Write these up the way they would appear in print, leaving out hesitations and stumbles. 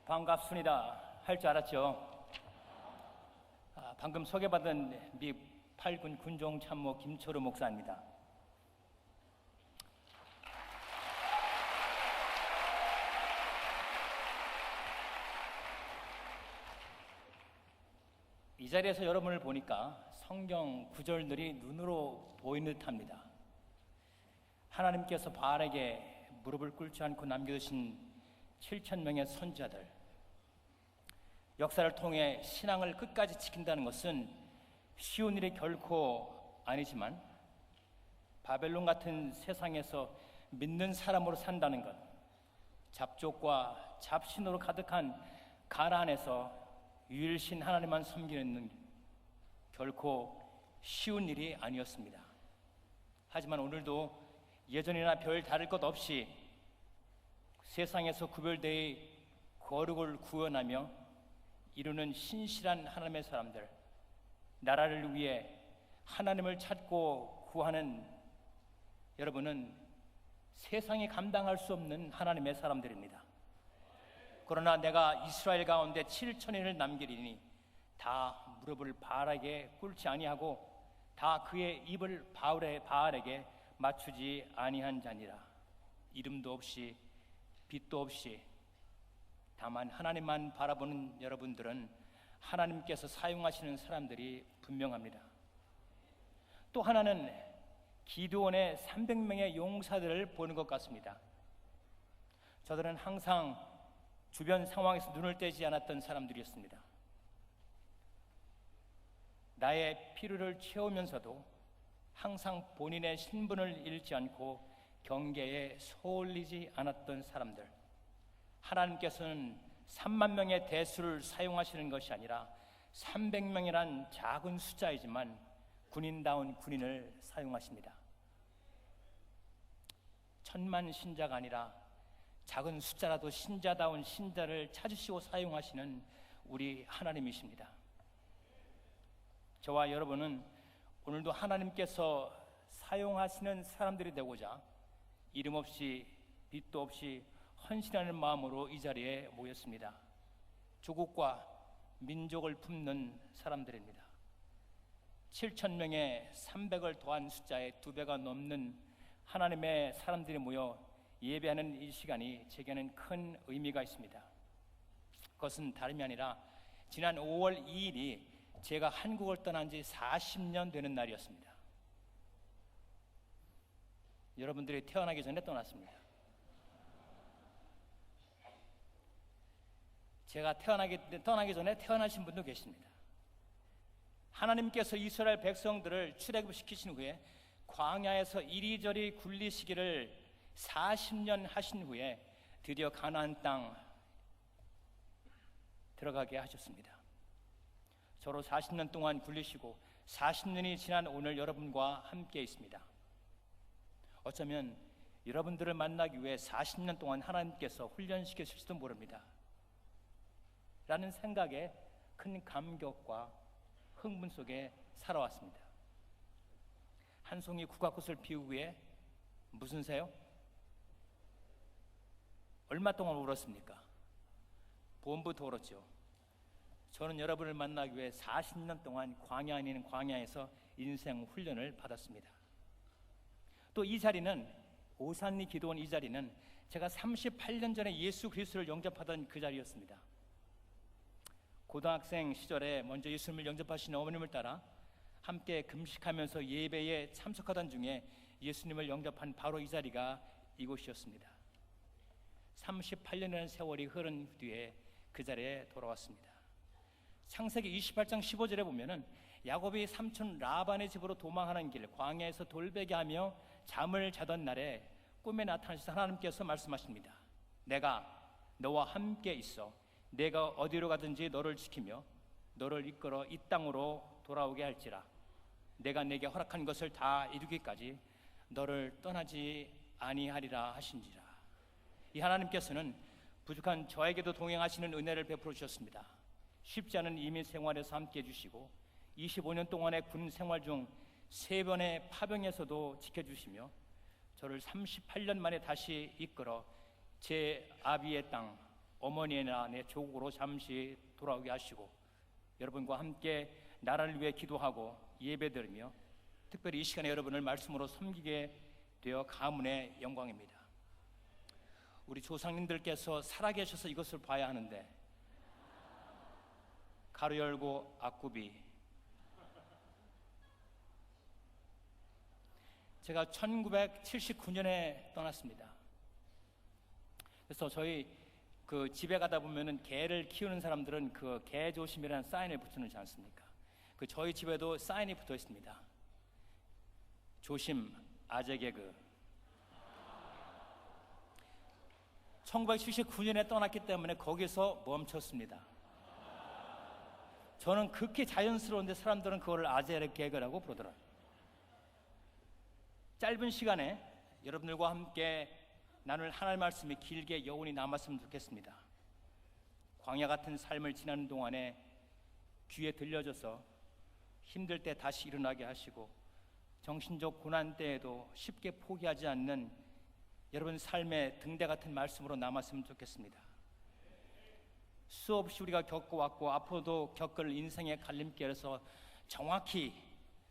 반갑습니다. 할 줄 알았죠? 방금 소개받은 미 8군 군종 참모 김초로 목사입니다. 이 자리에서 여러분을 보니까 성경 구절들이 눈으로 보이는 듯합니다. 하나님께서 바알에게 무릎을 꿇지 않고 남겨두신 7,000명의 선지자들, 역사를 통해 신앙을 끝까지 지킨다는 것은 쉬운 일이 결코 아니지만 바벨론 같은 세상에서 믿는 사람으로 산다는 것, 잡족과 잡신으로 가득한 가나안에서 유일신 하나님만 섬기는 결코 쉬운 일이 아니었습니다. 하지만 오늘도 예전이나 별 다를 것 없이 세상에서 구별되어 거룩을 구원하며 이루는 신실한 하나님의 사람들, 나라를 위해 하나님을 찾고 구하는 여러분은 세상이 감당할 수 없는 하나님의 사람들입니다. 그러나 내가 이스라엘 가운데 7,000인을 남기리니 다 무릎을 바알에게 꿇지 아니하고 다 그의 입을 바알에게 맞추지 아니한 자니라. 이름도 없이 빛도 없이 다만 하나님만 바라보는 여러분들은 하나님께서 사용하시는 사람들이 분명합니다. 또 하나는 기드온의 300명의 용사들을 보는 것 같습니다. 저들은 항상 주변 상황에서 눈을 떼지 않았던 사람들이었습니다. 나의 필요를 채우면서도 항상 본인의 신분을 잃지 않고 경계에 소홀리지 않았던 사람들, 하나님께서는 3만 명의 대수를 사용하시는 것이 아니라 300명이란 작은 숫자이지만 군인다운 군인을 사용하십니다. 1000만 신자가 아니라 작은 숫자라도 신자다운 신자를 찾으시고 사용하시는 우리 하나님이십니다. 저와 여러분은 오늘도 하나님께서 사용하시는 사람들이 되고자 이름 없이 빛도 없이 헌신하는 마음으로 이 자리에 모였습니다. 조국과 민족을 품는 사람들입니다. 7,000명의 300을 더한 숫자의 2배가 넘는 하나님의 사람들이 모여 예배하는 이 시간이 제게는 큰 의미가 있습니다. 그것은 다름이 아니라 지난 5월 2일이 제가 한국을 떠난 지 40년 되는 날이었습니다. 여러분들이 태어나기 전에 떠났습니다. 제가 떠나기 전에 태어나신 분도 계십니다. 하나님께서 이스라엘 백성들을 출애굽시키신 후에 광야에서 이리저리 굴리시기를 40년 하신 후에 드디어 가나안 땅 들어가게 하셨습니다. 저로 40년 동안 굴리시고 40년이 지난 오늘 여러분과 함께 있습니다. 어쩌면 여러분들을 만나기 위해 40년 동안 하나님께서 훈련시키실지도 모릅니다. 라는 생각에 큰 감격과 흥분 속에 살아왔습니다. 한 송이 국화꽃을 피우기 위해 무슨 새요? 얼마 동안 울었습니까? 봄부터 울었죠. 저는 여러분을 만나기 위해 40년 동안 광야 아닌 광야에서 인생 훈련을 받았습니다. 또 이 자리는 오산리 기도원 이 자리는 제가 38년 전에 예수 그리스도를 영접하던 그 자리였습니다. 고등학생 시절에 먼저 예수님을 영접하신 어머님을 따라 함께 금식하면서 예배에 참석하던 중에 예수님을 영접한 바로 이 자리가 이곳이었습니다. 38년이라는 세월이 흐른 뒤에 그 자리에 돌아왔습니다. 창세기 28장 15절에 보면은 야곱이 삼촌 라반의 집으로 도망하는 길 광야에서 돌베개하며 잠을 자던 날에 꿈에 나타나셔서 하나님께서 말씀하십니다. 내가 너와 함께 있어 내가 어디로 가든지 너를 지키며 너를 이끌어 이 땅으로 돌아오게 할지라. 내가 내게 허락한 것을 다 이루기까지 너를 떠나지 아니하리라 하신지라. 이 하나님께서는 부족한 저에게도 동행하시는 은혜를 베풀어 주셨습니다. 쉽지 않은 이민 생활에서 함께 해주시고 25년 동안의 군 생활 중 3번의 파병에서도 지켜주시며 저를 38년 만에 다시 이끌어 제 아비의 땅 어머니나 내 조국으로 잠시 돌아오게 하시고 여러분과 함께 나라를 위해 기도하고 예배드리며 특별히 이 시간에 여러분을 말씀으로 섬기게 되어 가문의 영광입니다. 우리 조상님들께서 살아계셔서 이것을 봐야 하는데 가로 열고 앞굽이. 제가 1979년에 떠났습니다. 그래서 저희 그 집에 가다 보면은 개를 키우는 사람들은 그 개 조심이라는 사인을 붙여놓지 않습니까? 그 저희 집에도 사인이 붙어 있습니다. 조심 아재 개그. 1979년에 떠났기 때문에 거기서 멈췄습니다. 저는 극히 자연스러운데 사람들은 그걸 아재 개그라고 부르더라고요. 짧은 시간에 여러분들과 함께 나눌 하나님의 말씀이 길게 여운이 남았으면 좋겠습니다. 광야 같은 삶을 지나는 동안에 귀에 들려져서 힘들 때 다시 일어나게 하시고 정신적 고난 때에도 쉽게 포기하지 않는 여러분 삶의 등대 같은 말씀으로 남았으면 좋겠습니다. 수없이 우리가 겪어왔고 앞으로도 겪을 인생의 갈림길에서 정확히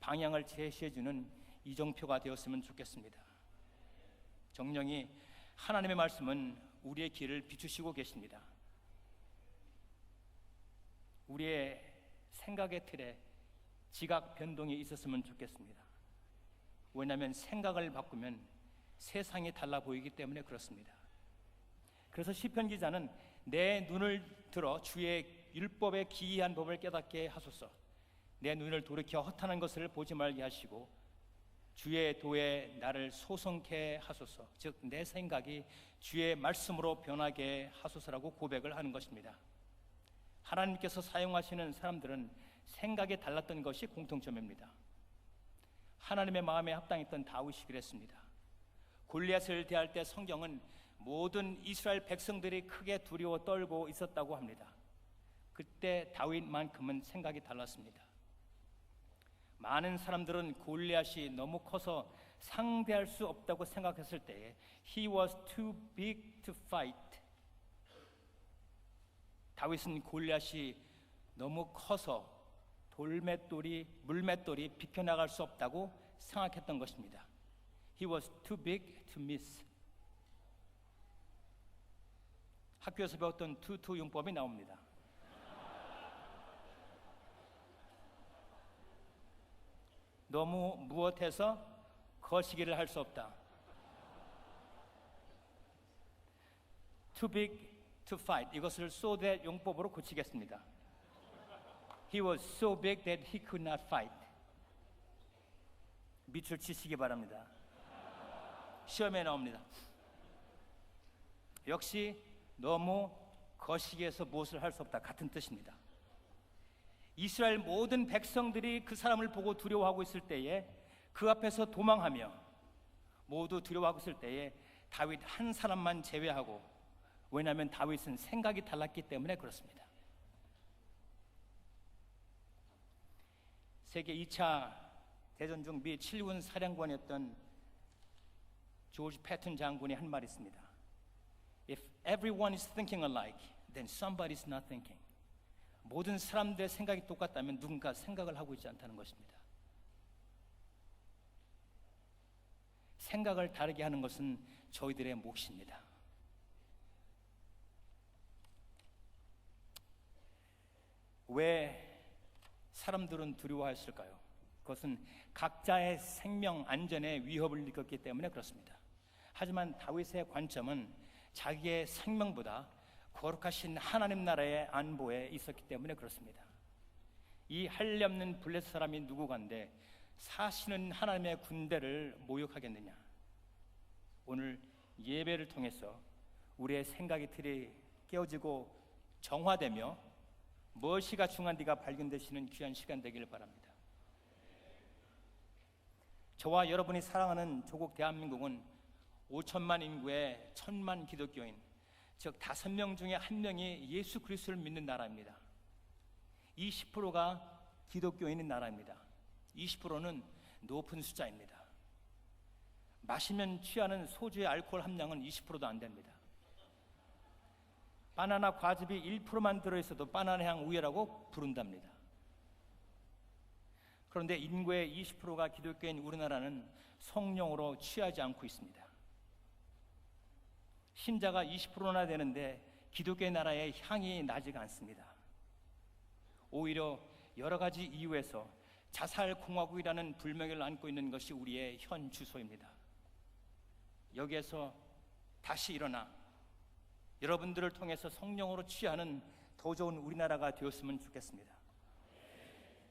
방향을 제시해주는 이정표가 되었으면 좋겠습니다. 정령이 하나님의 말씀은 우리의 길을 비추시고 계십니다. 우리의 생각의 틀에 지각 변동이 있었으면 좋겠습니다. 왜냐하면 생각을 바꾸면 세상이 달라 보이기 때문에 그렇습니다. 그래서 시편 기자는 내 눈을 들어 주의 율법의 기이한 법을 깨닫게 하소서. 내 눈을 돌이켜 허탄한 것을 보지 말게 하시고 주의 도에 나를 소성케 하소서. 즉 내 생각이 주의 말씀으로 변하게 하소서라고 고백을 하는 것입니다. 하나님께서 사용하시는 사람들은 생각이 달랐던 것이 공통점입니다. 하나님의 마음에 합당했던 다윗이 그랬습니다. 골리앗을 대할 때 성경은 모든 이스라엘 백성들이 크게 두려워 떨고 있었다고 합니다. 그때 다윗만큼은 생각이 달랐습니다. 많은 사람들은 골리앗이 너무 커서 상대할 수 없다고 생각했을 때에 He was too big to fight. 다윗은 골리앗이 너무 커서 물맷돌이 비켜나갈 수 없다고 생각했던 것입니다. He was too big to miss. 학교에서 배웠던 투투 용법이 나옵니다. 너무 무엇해서 거시기를 할 수 없다. Too big to fight. 이것을 소대 용법으로 고치겠습니다. He was so big that he could not fight. 밑줄 치시기 바랍니다. 시험에 나옵니다. 역시 너무 거시기해서 무엇을 할 수 없다 같은 뜻입니다. 이스라엘 모든 백성들이 그 사람을 보고 두려워하고 있을 때에 그 앞에서 도망하며 모두 두려워하고 있을 때에 다윗 한 사람만 제외하고, 왜냐하면 다윗은 생각이 달랐기 때문에 그렇습니다. 세계 2차 대전 중 미 7군 사령관이었던 조지 패튼 장군이 한 말이 있습니다. If everyone is thinking alike, then somebody is not thinking. 모든 사람들의 생각이 똑같다면 누군가 생각을 하고 있지 않다는 것입니다. 생각을 다르게 하는 것은 저희들의 몫입니다. 왜 사람들은 두려워했을까요? 그것은 각자의 생명 안전에 위협을 느꼈기 때문에 그렇습니다. 하지만 다윗의 관점은 자기의 생명보다 거룩하신 하나님 나라의 안보에 있었기 때문에 그렇습니다. 이 한량없는 블레셋 사람이 누구간데 사시는 하나님의 군대를 모욕하겠느냐? 오늘 예배를 통해서 우리의 생각의 틀이 깨어지고 정화되며 무엇이가 중요한지가 발견되시는 귀한 시간 되기를 바랍니다. 저와 여러분이 사랑하는 조국 대한민국은 5천만 인구의 1,000만 기독교인, 즉 5명 중에 1명이 예수 그리스도를 믿는 나라입니다. 20%가 기독교인인 나라입니다. 20%는 높은 숫자입니다. 마시면 취하는 소주의 알코올 함량은 20%도 안 됩니다. 바나나 과즙이 1%만 들어있어도 바나나 향 우유라고 부른답니다. 그런데 인구의 20%가 기독교인 우리나라는 성령으로 취하지 않고 있습니다. 신자가 20%나 되는데 기독교의 나라의 향이 나지가 않습니다. 오히려 여러 가지 이유에서 자살공화국이라는 불명예를 안고 있는 것이 우리의 현 주소입니다. 여기에서 다시 일어나 여러분들을 통해서 성령으로 취하는 더 좋은 우리나라가 되었으면 좋겠습니다.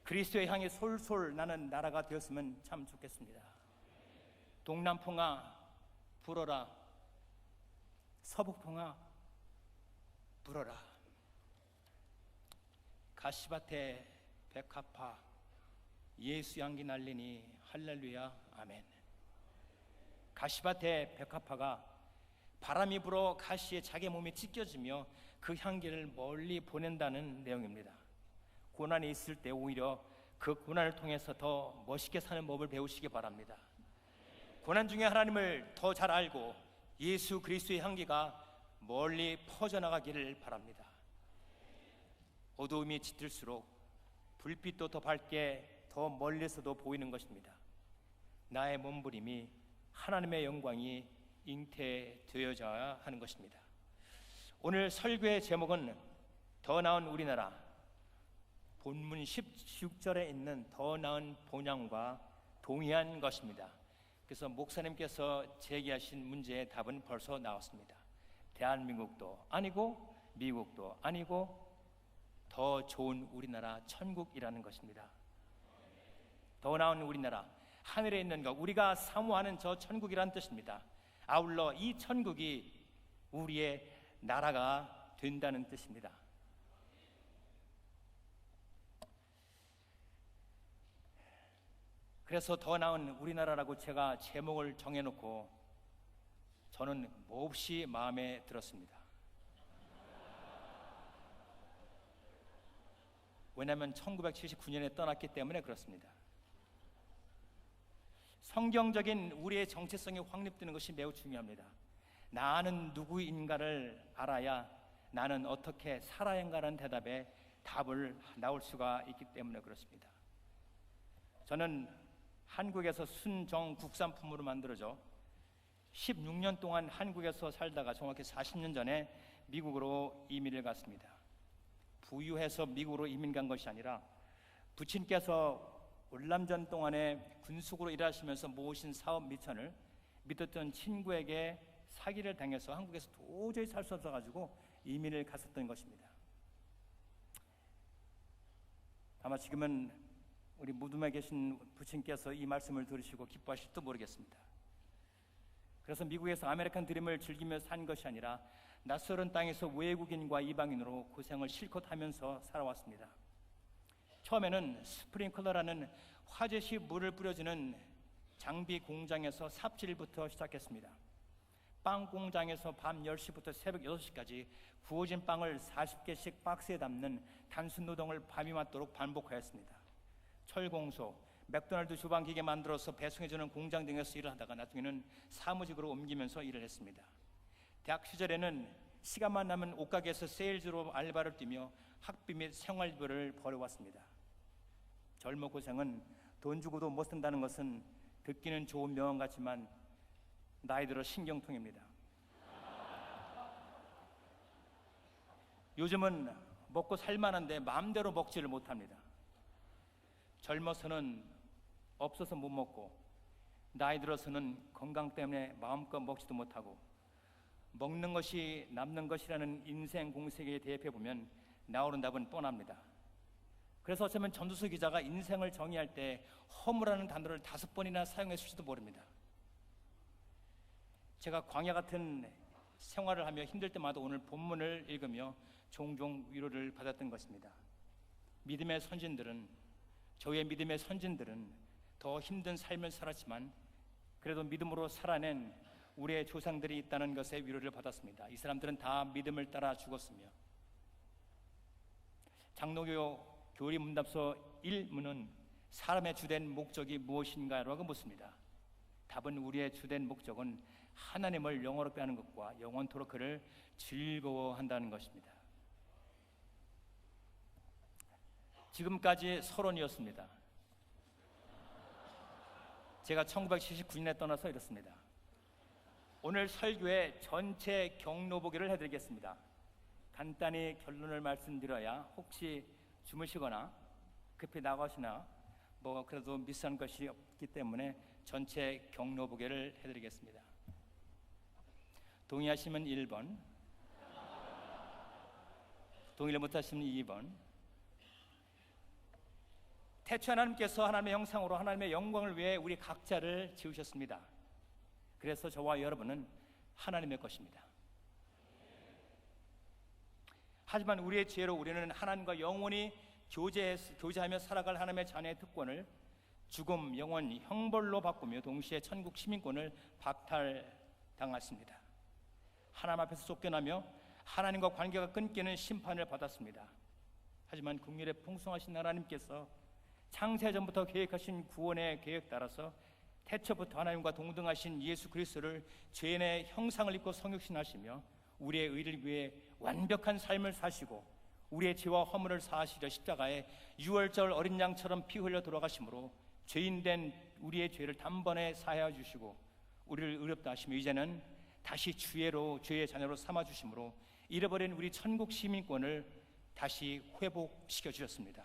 그리스도의 향이 솔솔 나는 나라가 되었으면 참 좋겠습니다. 동남풍아 불어라, 서북풍아 불어라. 가시밭에 백합화 예수 향기 날리니 할렐루야 아멘. 가시밭에 백합화가 바람이 불어 가시에 자기 몸이 찢겨지며 그 향기를 멀리 보낸다는 내용입니다. 고난이 있을 때 오히려 그 고난을 통해서 더 멋있게 사는 법을 배우시기 바랍니다. 고난 중에 하나님을 더 잘 알고 예수 그리스도의 향기가 멀리 퍼져나가기를 바랍니다. 어두움이 짙을수록 불빛도 더 밝게 더 멀리서도 보이는 것입니다. 나의 몸부림이 하나님의 영광이 잉태되어져야 하는 것입니다. 오늘 설교의 제목은 더 나은 우리나라, 본문 16절에 있는 더 나은 본향과 동의한 것입니다. 그래서 목사님께서 제기하신 문제의 답은 벌써 나왔습니다. 대한민국도 아니고 미국도 아니고 더 좋은 우리나라, 천국이라는 것입니다. 더 나은 우리나라, 하늘에 있는 것, 우리가 사모하는 저 천국이란 뜻입니다. 아울러 이 천국이 우리의 나라가 된다는 뜻입니다. 그래서 더 나은 우리나라라고 제가 제목을 정해놓고 저는 몹시 마음에 들었습니다. 왜냐하면 1979년에 떠났기 때문에 그렇습니다. 성경적인 우리의 정체성이 확립되는 것이 매우 중요합니다. 나는 누구인가를 알아야 나는 어떻게 살아야 한가라는 대답에 답을 나올 수가 있기 때문에 그렇습니다. 저는 한국에서 순정 국산품으로 만들어져 16년 동안 한국에서 살다가 정확히 40년 전에 미국으로 이민을 갔습니다. 부유해서 미국으로 이민 간 것이 아니라 부친께서 월남전 동안에 군숙으로 일하시면서 모으신 사업 미천을 믿었던 친구에게 사기를 당해서 한국에서 도저히 살 수 없어가지고 이민을 갔었던 것입니다. 아마 지금은 우리 무덤에 계신 부친께서 이 말씀을 들으시고 기뻐하실지도 모르겠습니다. 그래서 미국에서 아메리칸 드림을 즐기며 산 것이 아니라 낯설은 땅에서 외국인과 이방인으로 고생을 실컷 하면서 살아왔습니다. 처음에는 스프링클러라는 화재시 물을 뿌려주는 장비 공장에서 삽질부터 시작했습니다. 빵 공장에서 밤 10시부터 새벽 6시까지 구워진 빵을 40개씩 박스에 담는 단순 노동을 밤이 맞도록 반복하였습니다. 철공소, 맥도날드 주방기계 만들어서 배송해주는 공장 등에서 일을 하다가 나중에는 사무직으로 옮기면서 일을 했습니다. 대학 시절에는 시간만 나면 옷가게에서 세일즈로 알바를 뛰며 학비 및 생활비를 벌어왔습니다. 젊은 고생은 돈 주고도 못 쓴다는 것은 듣기는 좋은 명언 같지만 나이 들어 신경통입니다. 요즘은 먹고 살만한데 마음대로 먹지를 못합니다. 젊어서는 없어서 못 먹고 나이 들어서는 건강 때문에 마음껏 먹지도 못하고 먹는 것이 남는 것이라는 인생 공세에 대입해 보면 나오는 답은 뻔합니다. 그래서 어쩌면 전두수 기자가 인생을 정의할 때 허무라는 단어를 5번이나 사용했을지도 모릅니다. 제가 광야 같은 생활을 하며 힘들 때마다 오늘 본문을 읽으며 종종 위로를 받았던 것입니다. 믿음의 선진들은, 저희의 믿음의 선진들은 더 힘든 삶을 살았지만 그래도 믿음으로 살아낸 우리의 조상들이 있다는 것에 위로를 받았습니다. 이 사람들은 다 믿음을 따라 죽었으며 장로교 교리 문답서 1문은 사람의 주된 목적이 무엇인가라고 묻습니다. 답은 우리의 주된 목적은 하나님을 영원롭게 하는 것과 영원토록 그를 즐거워한다는 것입니다. 지금까지 서론이었습니다. 제가 1979년에 떠나서 이렇습니다. 오늘 설교의 전체 경로보기를 해드리겠습니다. 간단히 결론을 말씀드려야 혹시 주무시거나 급히 나가시나 그래도 미스한 것이 없기 때문에 전체 경로보기를 해드리겠습니다. 동의하시면 1번, 동의를 못하시면 2번. 태초 하나님께서 하나님의 형상으로 하나님의 영광을 위해 우리 각자를 지으셨습니다. 그래서 저와 여러분은 하나님의 것입니다. 하지만 우리의 죄로 우리는 하나님과 영원히 교제하며 살아갈 하나님의 자녀의 특권을 죽음, 영원, 형벌로 바꾸며 동시에 천국 시민권을 박탈당했습니다. 하나님 앞에서 쫓겨나며 하나님과 관계가 끊기는 심판을 받았습니다. 하지만 긍휼의 풍성하신 하나님께서 창세전부터 계획하신 구원의 계획 따라서 태초부터 하나님과 동등하신 예수 그리스도를 죄인의 형상을 입고 성육신하시며 우리의 의를 위해 완벽한 삶을 사시고 우리의 죄와 허물을 사하시려 십자가에 유월절 어린 양처럼 피 흘려 돌아가심으로 죄인된 우리의 죄를 단번에 사하여 주시고 우리를 의롭다 하시며 이제는 다시 죄의 자녀로 삼아 주심으로 잃어버린 우리 천국 시민권을 다시 회복시켜 주셨습니다.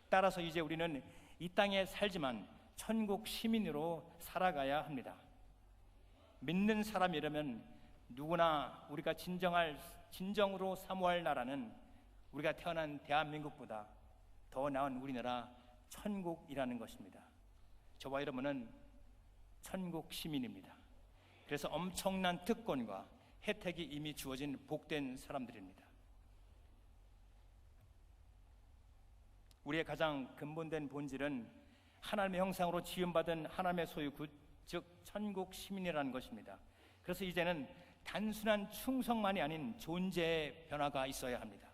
따라서 이제 우리는 이 땅에 살지만 천국 시민으로 살아가야 합니다. 믿는 사람이라면 누구나 우리가 진정으로 사모할 나라는 우리가 태어난 대한민국보다 더 나은 우리나라 천국이라는 것입니다. 저와 여러분은 천국 시민입니다. 그래서 엄청난 특권과 혜택이 이미 주어진 복된 사람들입니다. 우리의 가장 근본된 본질은 하나님의 형상으로 지음받은 하나님의 소유, 즉 천국 시민이라는 것입니다. 그래서 이제는 단순한 충성만이 아닌 존재의 변화가 있어야 합니다.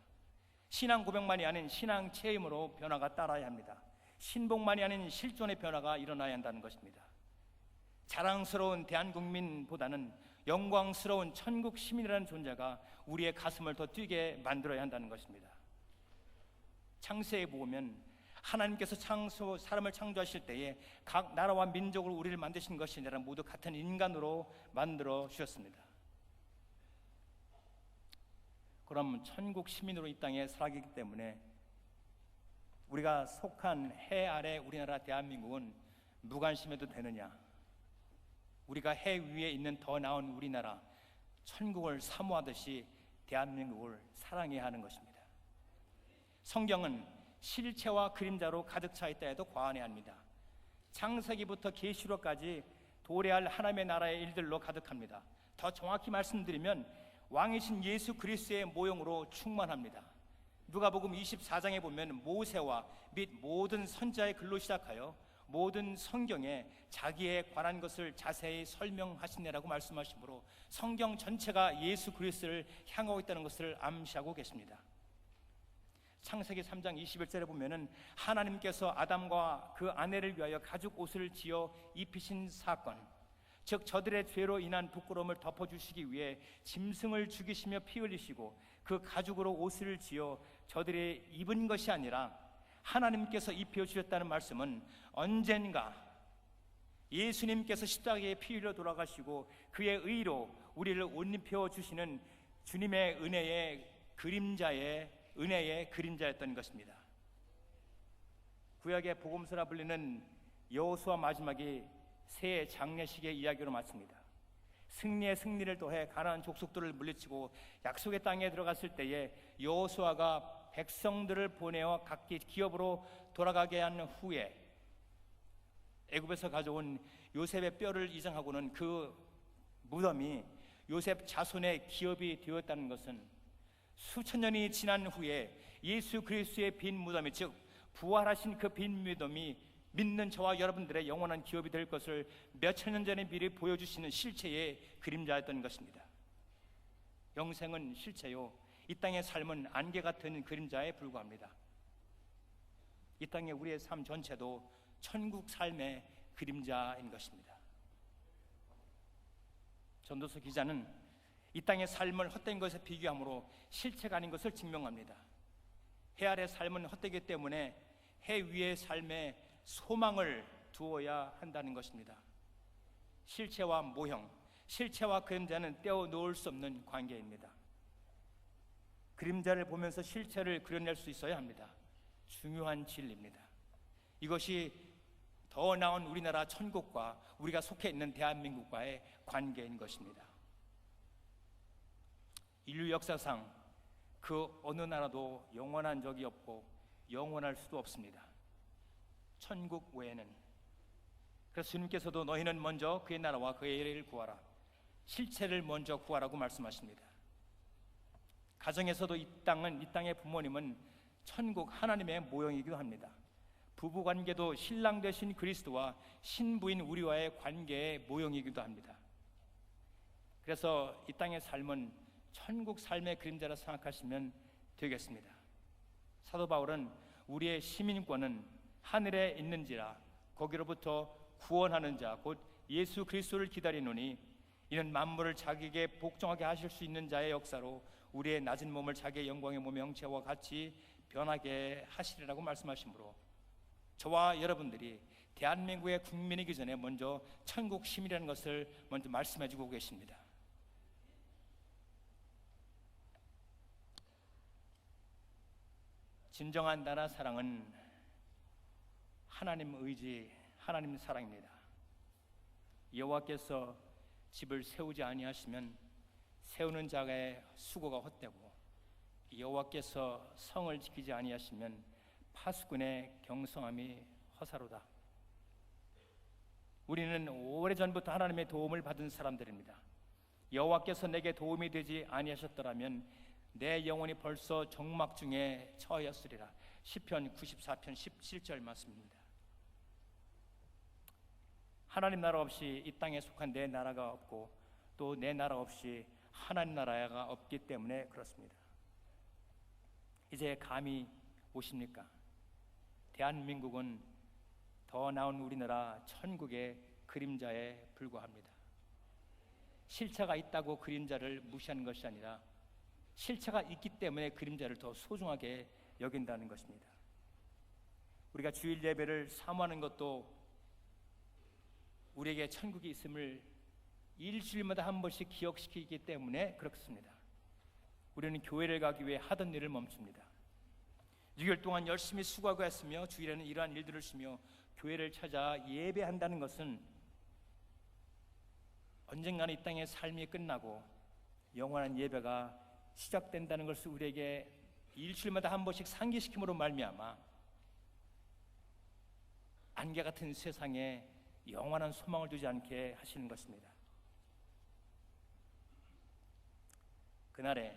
신앙 고백만이 아닌 신앙 체험으로 변화가 따라야 합니다. 신복만이 아닌 실존의 변화가 일어나야 한다는 것입니다. 자랑스러운 대한국민보다는 영광스러운 천국 시민이라는 존재가 우리의 가슴을 더 뛰게 만들어야 한다는 것입니다. 창세에 보면 하나님께서 사람을 창조하실 때에 각 나라와 민족으로 우리를 만드신 것이 아니라 모두 같은 인간으로 만들어 주셨습니다. 그럼 천국 시민으로 이 땅에 살아가기 때문에 우리가 속한 해 아래 우리나라 대한민국은 무관심해도 되느냐? 우리가 해 위에 있는 더 나은 우리나라 천국을 사모하듯이 대한민국을 사랑해야 하는 것입니다. 성경은 실체와 그림자로 가득 차 있다 해도 과언이 아닙니다. 창세기부터 계시록까지 도래할 하나님의 나라의 일들로 가득합니다. 더 정확히 말씀드리면 왕이신 예수 그리스도의 모형으로 충만합니다. 누가복음 24장에 보면 모세와 및 모든 선지자의 글로 시작하여 모든 성경에 자기에 관한 것을 자세히 설명하시네라고 말씀하시므로 성경 전체가 예수 그리스도를 향하고 있다는 것을 암시하고 계십니다. 창세기 3장 21절에 보면은 하나님께서 아담과 그 아내를 위하여 가죽 옷을 지어 입히신 사건, 즉 저들의 죄로 인한 부끄러움을 덮어주시기 위해 짐승을 죽이시며 피 흘리시고 그 가죽으로 옷을 지어 저들이 입은 것이 아니라 하나님께서 입혀주셨다는 말씀은 언젠가 예수님께서 십자가에 피 흘려 돌아가시고 그의 의로 우리를 옷 입혀주시는 주님의 은혜의 그림자였던 것입니다. 구약의 복음서라 불리는 여호수아 마지막이 새 장례식의 이야기로 마칩니다. 승리에 승리를 더해 가나안 족속들을 물리치고 약속의 땅에 들어갔을 때에 여호수아가 백성들을 보내어 각기 기업으로 돌아가게 한 후에 애굽에서 가져온 요셉의 뼈를 이장하고는 그 무덤이 요셉 자손의 기업이 되었다는 것은 수천 년이 지난 후에 예수 그리스도의 빈 무덤이, 즉 부활하신 그 빈 무덤이 믿는 저와 여러분들의 영원한 기업이 될 것을 몇천 년 전에 미리 보여주시는 실체의 그림자였던 것입니다. 영생은 실체요, 이 땅의 삶은 안개 같은 그림자에 불과합니다. 이 땅의 우리의 삶 전체도 천국 삶의 그림자인 것입니다. 전도서 기자는 이 땅의 삶을 헛된 것에 비교함으로 실체가 아닌 것을 증명합니다. 해 아래 삶은 헛되기 때문에 해 위의 삶에 소망을 두어야 한다는 것입니다. 실체와 모형, 실체와 그림자는 떼어놓을 수 없는 관계입니다. 그림자를 보면서 실체를 그려낼 수 있어야 합니다. 중요한 진리입니다. 이것이 더 나은 우리나라 천국과 우리가 속해 있는 대한민국과의 관계인 것입니다. 인류 역사상 그 어느 나라도 영원한 적이 없고 영원할 수도 없습니다. 천국 외에는. 그래서 주님께서도 너희는 먼저 그의 나라와 그의 의를 구하라, 실체를 먼저 구하라고 말씀하십니다. 가정에서도 이 땅의 부모님은 천국 하나님의 모형이기도 합니다. 부부관계도 신랑 되신 그리스도와 신부인 우리와의 관계의 모형이기도 합니다. 그래서 이 땅의 삶은 천국 삶의 그림자라 생각하시면 되겠습니다. 사도 바울은 우리의 시민권은 하늘에 있는지라 거기로부터 구원하는 자 곧 예수 그리스도를 기다리노니 이는 만물을 자기에게 복종하게 하실 수 있는 자의 역사로 우리의 낮은 몸을 자기의 영광의 몸의 형체와 같이 변하게 하시리라고 말씀하시므로 저와 여러분들이 대한민국의 국민이기 전에 먼저 천국 시민이라는 것을 먼저 말씀해 주고 계십니다. 진정한 나라 사랑은 하나님 의지, 하나님 사랑입니다. 여호와께서 집을 세우지 아니하시면 세우는 자의 수고가 헛되고 여호와께서 성을 지키지 아니하시면 파수꾼의 경성함이 허사로다. 우리는 오래전부터 하나님의 도움을 받은 사람들입니다. 여호와께서 내게 도움이 되지 아니하셨더라면 내 영혼이 벌써 정막 중에 처하였으리라. 시편 94편 17절 말씀입니다. 하나님 나라 없이 이 땅에 속한 내 나라가 없고 또 내 나라 없이 하나님 나라가 없기 때문에 그렇습니다. 이제 감이 오십니까? 대한민국은 더 나은 우리나라 천국의 그림자에 불과합니다. 실체가 있다고 그림자를 무시하는 것이 아니라 실체가 있기 때문에 그림자를 더 소중하게 여긴다는 것입니다. 우리가 주일 예배를 사모하는 것도 우리에게 천국이 있음을 일주일마다 한 번씩 기억시키기 때문에 그렇습니다. 우리는 교회를 가기 위해 하던 일을 멈춥니다. 6일 동안 열심히 수고하고 했으며 주일에는 이러한 일들을 쉬며 교회를 찾아 예배한다는 것은 언젠가는 이 땅의 삶이 끝나고 영원한 예배가 시작된다는 것을 우리에게 일주일마다 한 번씩 상기시킴으로 말미암아 안개 같은 세상에 영원한 소망을 두지 않게 하시는 것입니다. 그날에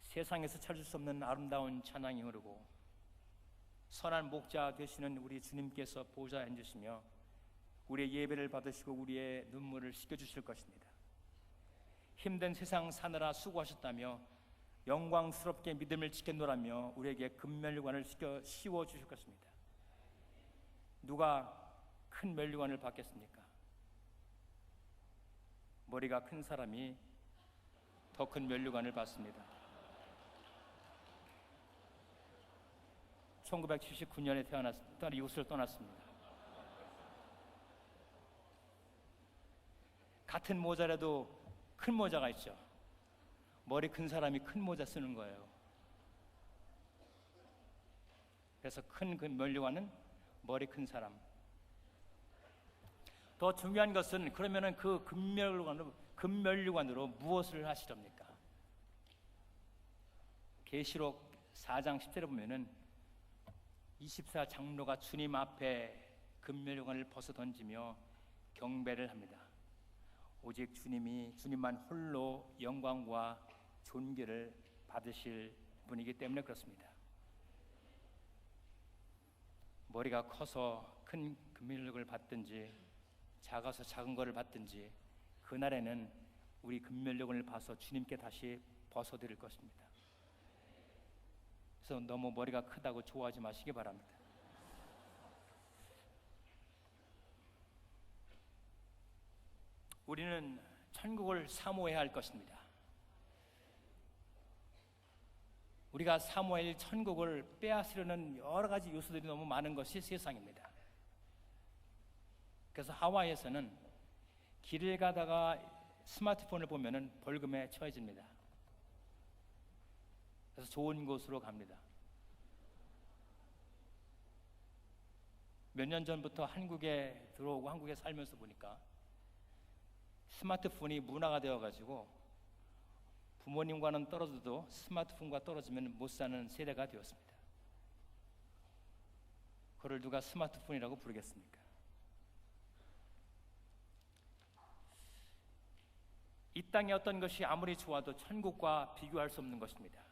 세상에서 찾을 수 없는 아름다운 찬양이 흐르고 선한 목자 되시는 우리 주님께서 보좌에 앉으시며 우리의 예배를 받으시고 우리의 눈물을 씻겨주실 것입니다. 힘든 세상 사느라 수고하셨다며 영광스럽게 믿음을 지켰노라며 우리에게 금면류관을 씌워주실 것입니다. 누가 큰 면류관을 받겠습니까? 머리가 큰 사람이 더 큰 면류관을 받습니다. 1979년에 이곳을 떠났습니다. 같은 모자라도 큰 모자가 있죠. 머리 큰 사람이 큰 모자 쓰는 거예요. 그래서 큰 그 면류관은 머리 큰 사람. 더 중요한 것은 그러면은 그 금면류관으로 무엇을 하시렵니까? 계시록 4장 10절에 보면은 24장로가 주님 앞에 금면류관을 벗어 던지며 경배를 합니다. 오직 주님만 홀로 영광과 존귀를 받으실 분이기 때문에 그렇습니다. 머리가 커서 큰 금면류관을 받든지 작아서 작은 것을 받든지 그날에는 우리 금면류관을 봐서 주님께 다시 벗어드릴 것입니다. 그래서 너무 머리가 크다고 좋아하지 마시기 바랍니다. 우리는 천국을 사모해야 할 것입니다. 우리가 사모해야 할 천국을 빼앗으려는 여러 가지 요소들이 너무 많은 것이 세상입니다. 그래서 하와이에서는 길을 가다가 스마트폰을 보면은 벌금에 처해집니다. 그래서 좋은 곳으로 갑니다. 몇 년 전부터 한국에 들어오고 한국에 살면서 보니까 스마트폰이 문화가 되어가지고 부모님과는 떨어져도 스마트폰과 떨어지면 못 사는 세대가 되었습니다. 그걸 누가 스마트폰이라고 부르겠습니까? 이 땅의 어떤 것이 아무리 좋아도 천국과 비교할 수 없는 것입니다.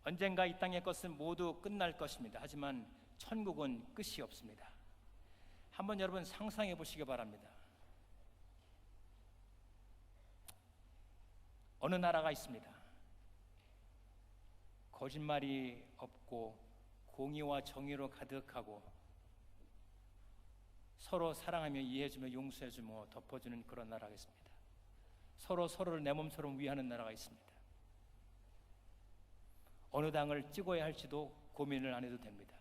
언젠가 이 땅의 것은 모두 끝날 것입니다. 하지만 천국은 끝이 없습니다. 한번 여러분 상상해 보시기 바랍니다. 어느 나라가 있습니다. 거짓말이 없고 공의와 정의로 가득하고 서로 사랑하며 이해해주며 용서해주며 덮어주는 그런 나라가 있습니다. 서로 서로를 내 몸처럼 위하는 나라가 있습니다. 어느 당을 찍어야 할지도 고민을 안 해도 됩니다.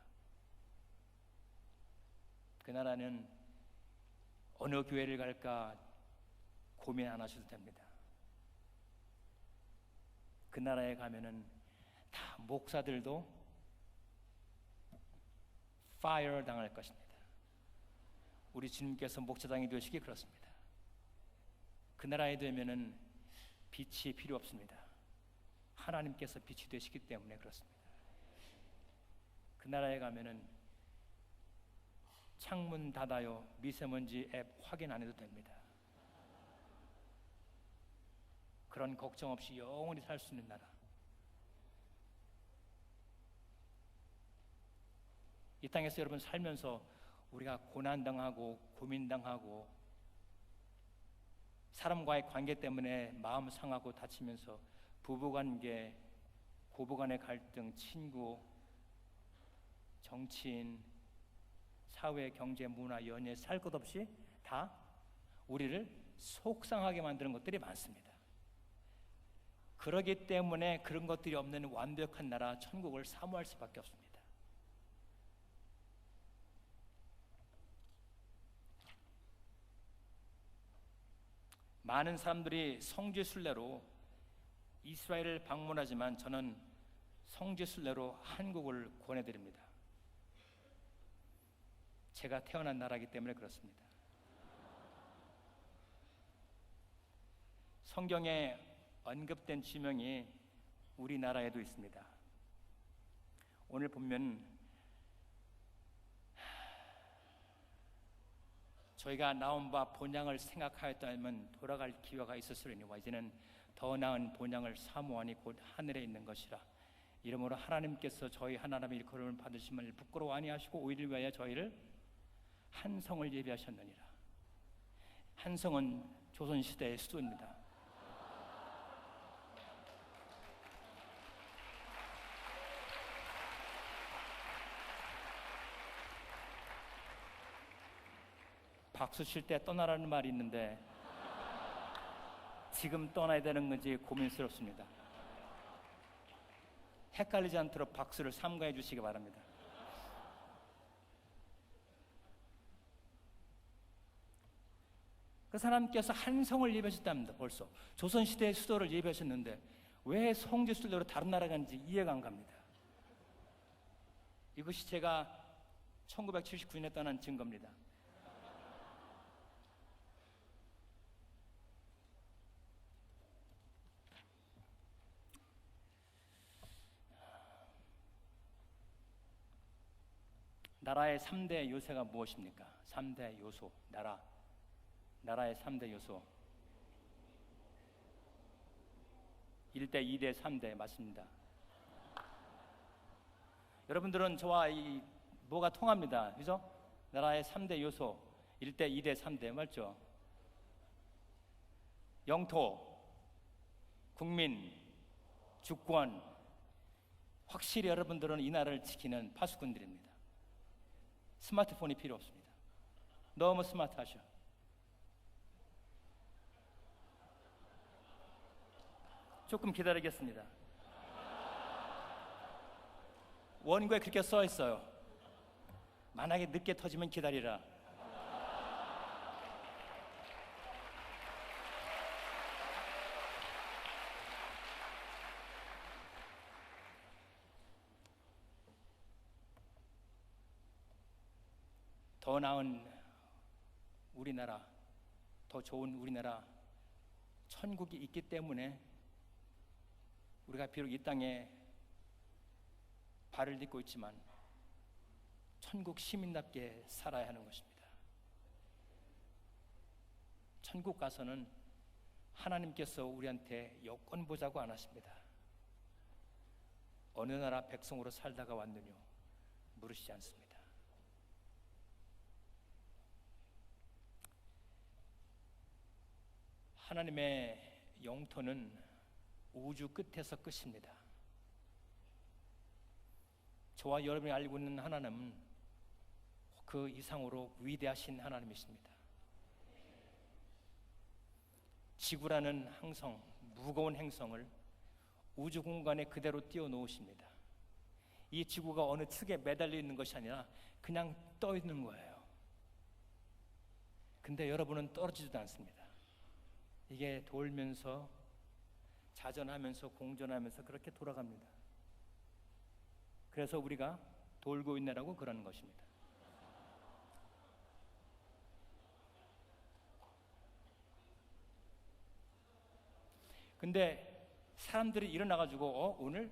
그 나라는 어느 교회를 갈까 고민 안 하셔도 됩니다. 그 나라에 가면은 다 목사들도 파이어 당할 것입니다. 우리 주님께서 목자당이 되시기 그렇습니다. 그 나라에 되면은 빛이 필요 없습니다. 하나님께서 빛이 되시기 때문에 그렇습니다. 그 나라에 가면은 창문 닫아요, 미세먼지 앱 확인 안 해도 됩니다. 그런 걱정 없이 영원히 살 수 있는 나라. 이 땅에서 여러분 살면서 우리가 고난당하고 고민당하고 사람과의 관계 때문에 마음 상하고 다치면서 부부관계, 고부간의 갈등, 친구, 정치인, 사회, 경제, 문화, 연예 살 것 없이 다 우리를 속상하게 만드는 것들이 많습니다. 그러기 때문에 그런 것들이 없는 완벽한 나라 천국을 사모할 수밖에 없습니다. 많은 사람들이 성지 순례로 이스라엘을 방문하지만 저는 성지 순례로 한국을 권해드립니다. 제가 태어난 나라이기 때문에 그렇습니다. 성경에 언급된 지명이 우리나라에도 있습니다. 오늘 보면 저희가 나온 바 본향을 생각하였다면 돌아갈 기회가 있었으리니와 이제는 더 나은 본향을 사모하니 곧 하늘에 있는 것이라. 이러므로 하나님께서 저희 하나님의 일컬음을 받으심을 부끄러워 아니하시고 오히려 위하여 저희를 한 성을 예비하셨느니라. 한 성은 조선시대의 수도입니다. 박수 칠 때 떠나라는 말이 있는데 지금 떠나야 되는 건지 고민스럽습니다. 헷갈리지 않도록 박수를 삼가해 주시기 바랍니다. 그 사람께서 한 성을 예배하셨답니다. 벌써 조선시대의 수도를 예배하셨는데 왜 성지 순례로 다른 나라 간지 이해가 안 갑니다. 이것이 제가 1979년에 떠난 증거입니다. 나라의 3대 요새가 무엇입니까? 3대 요소, 나라의 3대 요소 1대, 2대, 3대 맞습니다. 여러분들은 저와 뭐가 통합니다. 그죠? 나라의 3대 요소 1대, 2대, 3대 맞죠? 영토, 국민, 주권. 확실히 여러분들은 이 나라를 지키는 파수꾼들입니다. 스마트폰이 필요 없습니다. 너무 스마트하셔. 조금 기다리겠습니다. 원고에 그렇게 써 있어요. 만약에 늦게 터지면 기다리라. 더 나은 우리나라, 더 좋은 우리나라, 천국이 있기 때문에 우리가 비록 이 땅에 발을 딛고 있지만 천국 시민답게 살아야 하는 것입니다. 천국 가서는 하나님께서 우리한테 여권 보자고 안 하십니다. 어느 나라 백성으로 살다가 왔느뇨 물으시지 않습니다. 하나님의 영토는 우주 끝에서 끝입니다. 저와 여러분이 알고 있는 하나님은 그 이상으로 위대하신 하나님이십니다. 지구라는 항성, 무거운 행성을 우주 공간에 그대로 띄워놓으십니다. 이 지구가 어느 축에 매달려 있는 것이 아니라 그냥 떠 있는 거예요. 근데 여러분은 떨어지지도 않습니다. 이게 돌면서 자전하면서 공전하면서 그렇게 돌아갑니다. 그래서 우리가 돌고 있네라고 그러는 것입니다. 근데 사람들이 일어나가지고 오늘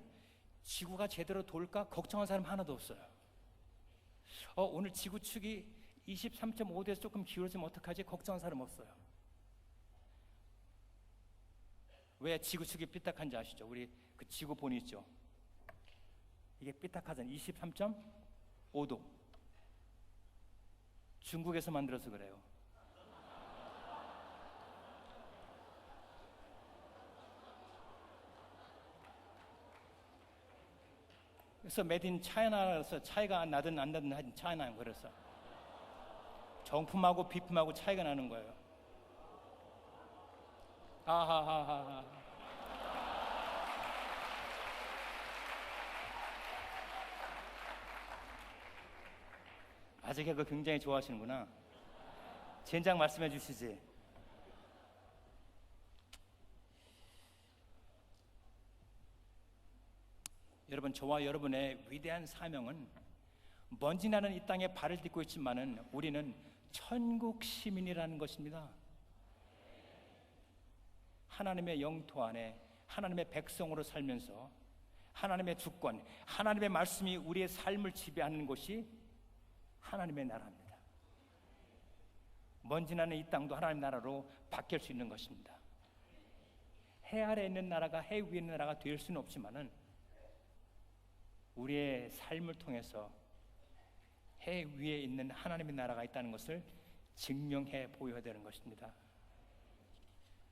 지구가 제대로 돌까 걱정한 사람 하나도 없어요. 오늘 지구축이 23.5도에서 조금 기울어지면 어떡하지 걱정한 사람 없어요. 왜 지구축이 삐딱한지 아시죠? 우리 그 지구본 있죠? 이게 삐딱하잖아요. 23.5도. 중국에서 만들어서 그래요. 그래서 메드 인 차이나라서 차이가 나든 안 나든 하여튼 차이나 그래서 정품하고 비품하고 차이가 나는 거예요. 하하하하. 아직 그거 굉장히 좋아하시는구나. 젠장 말씀해 주시지. 여러분, 저와 여러분의 위대한 사명은 먼지 나는 이 땅에 발을 딛고 있지만은 우리는 천국 시민이라는 것입니다. 하나님의 영토 안에 하나님의 백성으로 살면서 하나님의 주권, 하나님의 말씀이 우리의 삶을 지배하는 곳이 하나님의 나라입니다. 먼지 나는 이 땅도 하나님의 나라로 바뀔 수 있는 것입니다. 해 아래에 있는 나라가 해 위에 있는 나라가 될 수는 없지만은 우리의 삶을 통해서 해 위에 있는 하나님의 나라가 있다는 것을 증명해 보여야 되는 것입니다.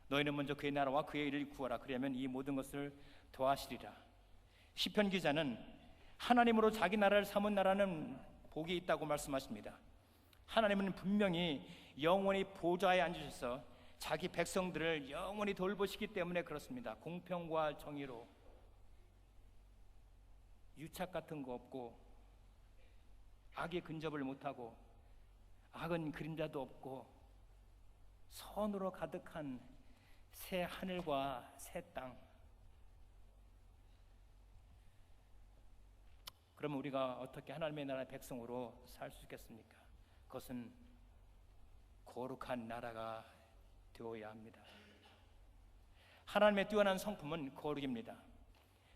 너희는 먼저 그의 나라와 그의 일을 구하라. 그러면 이 모든 것을 더하시리라. 시편 기자는 하나님으로 자기 나라를 삼은 나라는 복이 있다고 말씀하십니다. 하나님은 분명히 영원히 보좌에 앉으셔서 자기 백성들을 영원히 돌보시기 때문에 그렇습니다. 공평과 정의로 유착 같은 거 없고 악의 근접을 못하고 악은 그림자도 없고 선으로 가득한 새 하늘과 새 땅. 그러면 우리가 어떻게 하나님의 나라의 백성으로 살 수 있겠습니까? 그것은 거룩한 나라가 되어야 합니다. 하나님의 뛰어난 성품은 거룩입니다.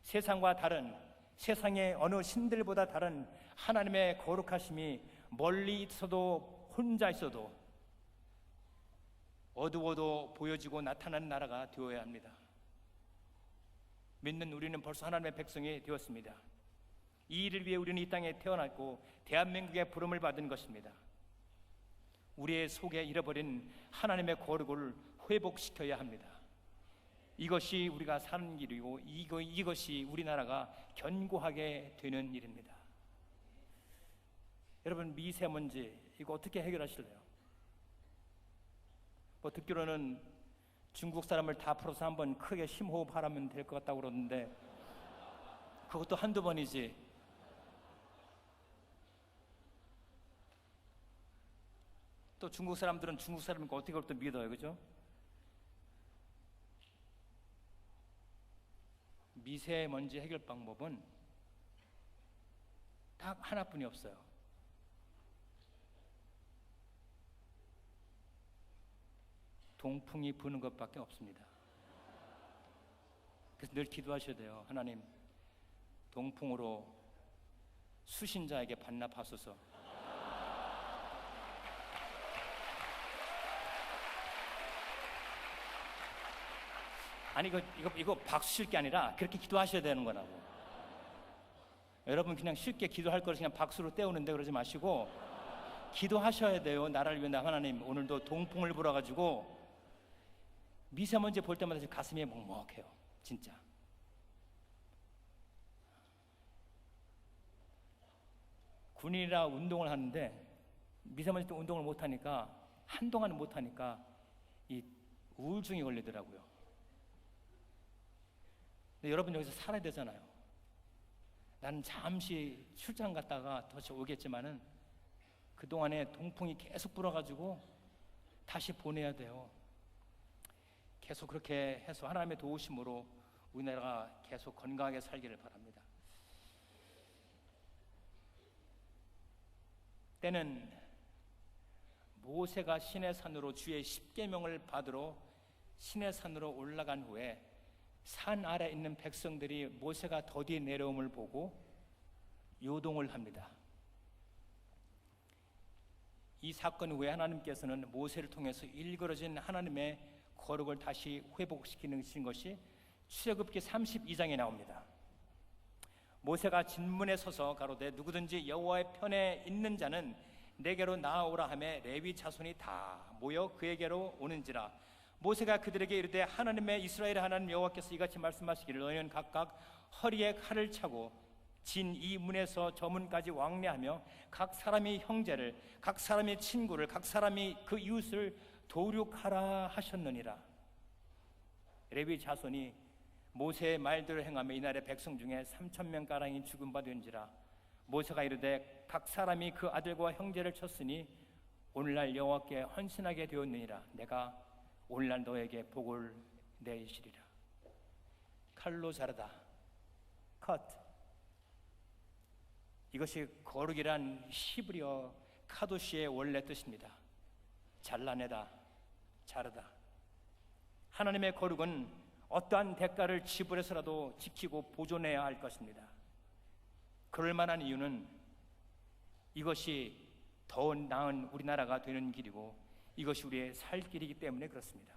세상과 다른, 세상의 어느 신들보다 다른 하나님의 거룩하심이 멀리 있어도 혼자 있어도 어두워도 보여지고 나타나는 나라가 되어야 합니다. 믿는 우리는 벌써 하나님의 백성이 되었습니다. 이 일을 위해 우리는 이 땅에 태어났고 대한민국의 부름을 받은 것입니다. 우리의 속에 잃어버린 하나님의 거룩을 회복시켜야 합니다. 이것이 우리가 사는 길이고 이것이 우리나라가 견고하게 되는 일입니다. 여러분, 미세먼지 이거 어떻게 해결하실래요? 듣기로는 중국 사람을 다 풀어서 한번 크게 심호흡하라면 될 것 같다고 그러는데 그것도 한두 번이지. 또 중국 사람들은 중국 사람이니까 어떻게 그걸 또 믿어요, 그죠? 미세먼지 해결 방법은 딱 하나뿐이 없어요. 동풍이 부는 것밖에 없습니다. 그래서 늘 기도하셔야 돼요. 하나님, 동풍으로 수신자에게 반납하소서. 아니 이거 박수 칠 게 아니라 그렇게 기도하셔야 되는 거라고. 여러분 그냥 쉽게 기도할 걸 그냥 박수로 때우는데 그러지 마시고 기도하셔야 돼요. 나라를 위해 하나님 오늘도 동풍을 불어가지고 미세먼지 볼 때마다 가슴이 먹먹해요. 진짜. 군인이라 운동을 하는데 미세먼지 때 운동을 못하니까 한동안 못하니까 이 우울증이 걸리더라고요. 근데 여러분 여기서 살아야 되잖아요. 나는 잠시 출장 갔다가 다시 오겠지만은 그동안에 동풍이 계속 불어가지고 다시 보내야 돼요. 계속 그렇게 해서 하나님의 도우심으로 우리나라가 계속 건강하게 살기를 바랍니다. 때는 모세가 시내산으로 주의 십계명을 받으러 시내산으로 올라간 후에 산 아래 있는 백성들이 모세가 더디 내려옴을 보고 요동을 합니다. 이 사건 후에 하나님께서는 모세를 통해서 일그러진 하나님의 거룩을 다시 회복시키는 것이 출애굽기 32장에 나옵니다. 모세가 진문에 서서 가로되 누구든지 여호와의 편에 있는 자는 내게로 나아오라 하매 레위 자손이 다 모여 그에게로 오는지라. 모세가 그들에게 이르되 하나님의 이스라엘의 하나님 여호와께서 이같이 말씀하시기를 너희는 각각 허리에 칼을 차고 진 이 문에서 저 문까지 왕래하며 각 사람이 형제를 각 사람이 친구를 각 사람이 그 이웃을 도륙하라 하셨느니라. 레위 자손이 모세의 말대로 행하며 이날의 백성 중에 3,000명가량이 죽은 바 된지라. 모세가 이르되 각 사람이 그 아들과 형제를 쳤으니 오늘날 여호와께 헌신하게 되었느니라. 내가 오늘날 너에게 복을 내시리라. 칼로 자르다, 컷. 이것이 거룩이란 히브리어 카도시의 원래 뜻입니다. 잘라내다, 자르다. 하나님의 거룩은 어떠한 대가를 지불해서라도 지키고 보존해야 할 것입니다. 그럴 만한 이유는 이것이 더 나은 우리나라가 되는 길이고 이것이 우리의 살 길이기 때문에 그렇습니다.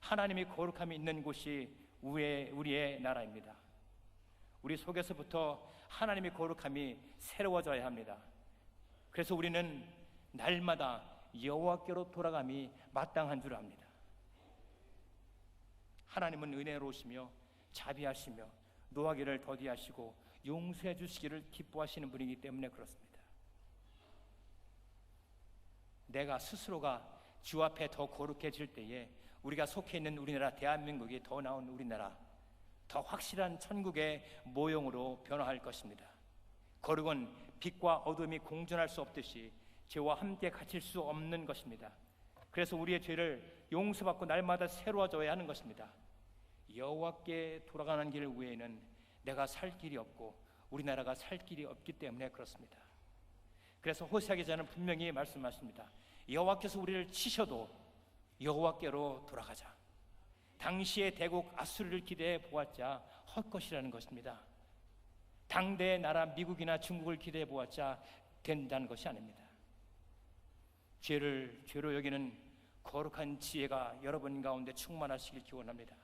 하나님이 거룩함이 있는 곳이 우리의 나라입니다. 우리 속에서부터 하나님의 거룩함이 새로워져야 합니다. 그래서 우리는 날마다 여호와께로 돌아감이 마땅한 줄 압니다. 하나님은 은혜로우시며 자비하시며 노하기를 더디하시고 용서해 주시기를 기뻐하시는 분이기 때문에 그렇습니다. 내가 스스로가 주 앞에 더 거룩해질 때에 우리가 속해 있는 우리나라 대한민국이 더 나은 우리나라, 더 확실한 천국의 모형으로 변화할 것입니다. 거룩은 빛과 어둠이 공존할 수 없듯이 죄와 함께 갇힐 수 없는 것입니다. 그래서 우리의 죄를 용서받고 날마다 새로워져야 하는 것입니다. 여호와께 돌아가는 길 외에는 내가 살 길이 없고 우리나라가 살 길이 없기 때문에 그렇습니다. 그래서 호세아 기자는 분명히 말씀하십니다. 여호와께서 우리를 치셔도 여호와께로 돌아가자. 당시의 대국 아수르를 기대해 보았자 헛것이라는 것입니다. 당대의 나라 미국이나 중국을 기대해 보았자 된다는 것이 아닙니다. 죄를 죄로 여기는 거룩한 지혜가 여러분 가운데 충만하시길 기원합니다.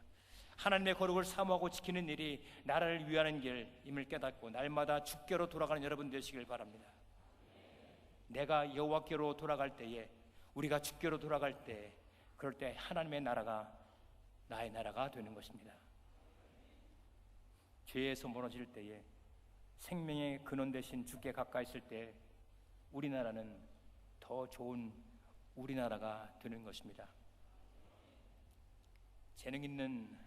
하나님의 거룩을 사모하고 지키는 일이 나라를 위하는 길임을 깨닫고 날마다 주께로 돌아가는 여러분 되시길 바랍니다. 내가 여호와께로 돌아갈 때에, 우리가 주께로 돌아갈 때, 그럴 때 하나님의 나라가 나의 나라가 되는 것입니다. 죄에서 멀어질 때에 생명의 근원 되신 주께 가까이 있을 때 우리나라는 더 좋은 우리나라가 되는 것입니다. 재능 있는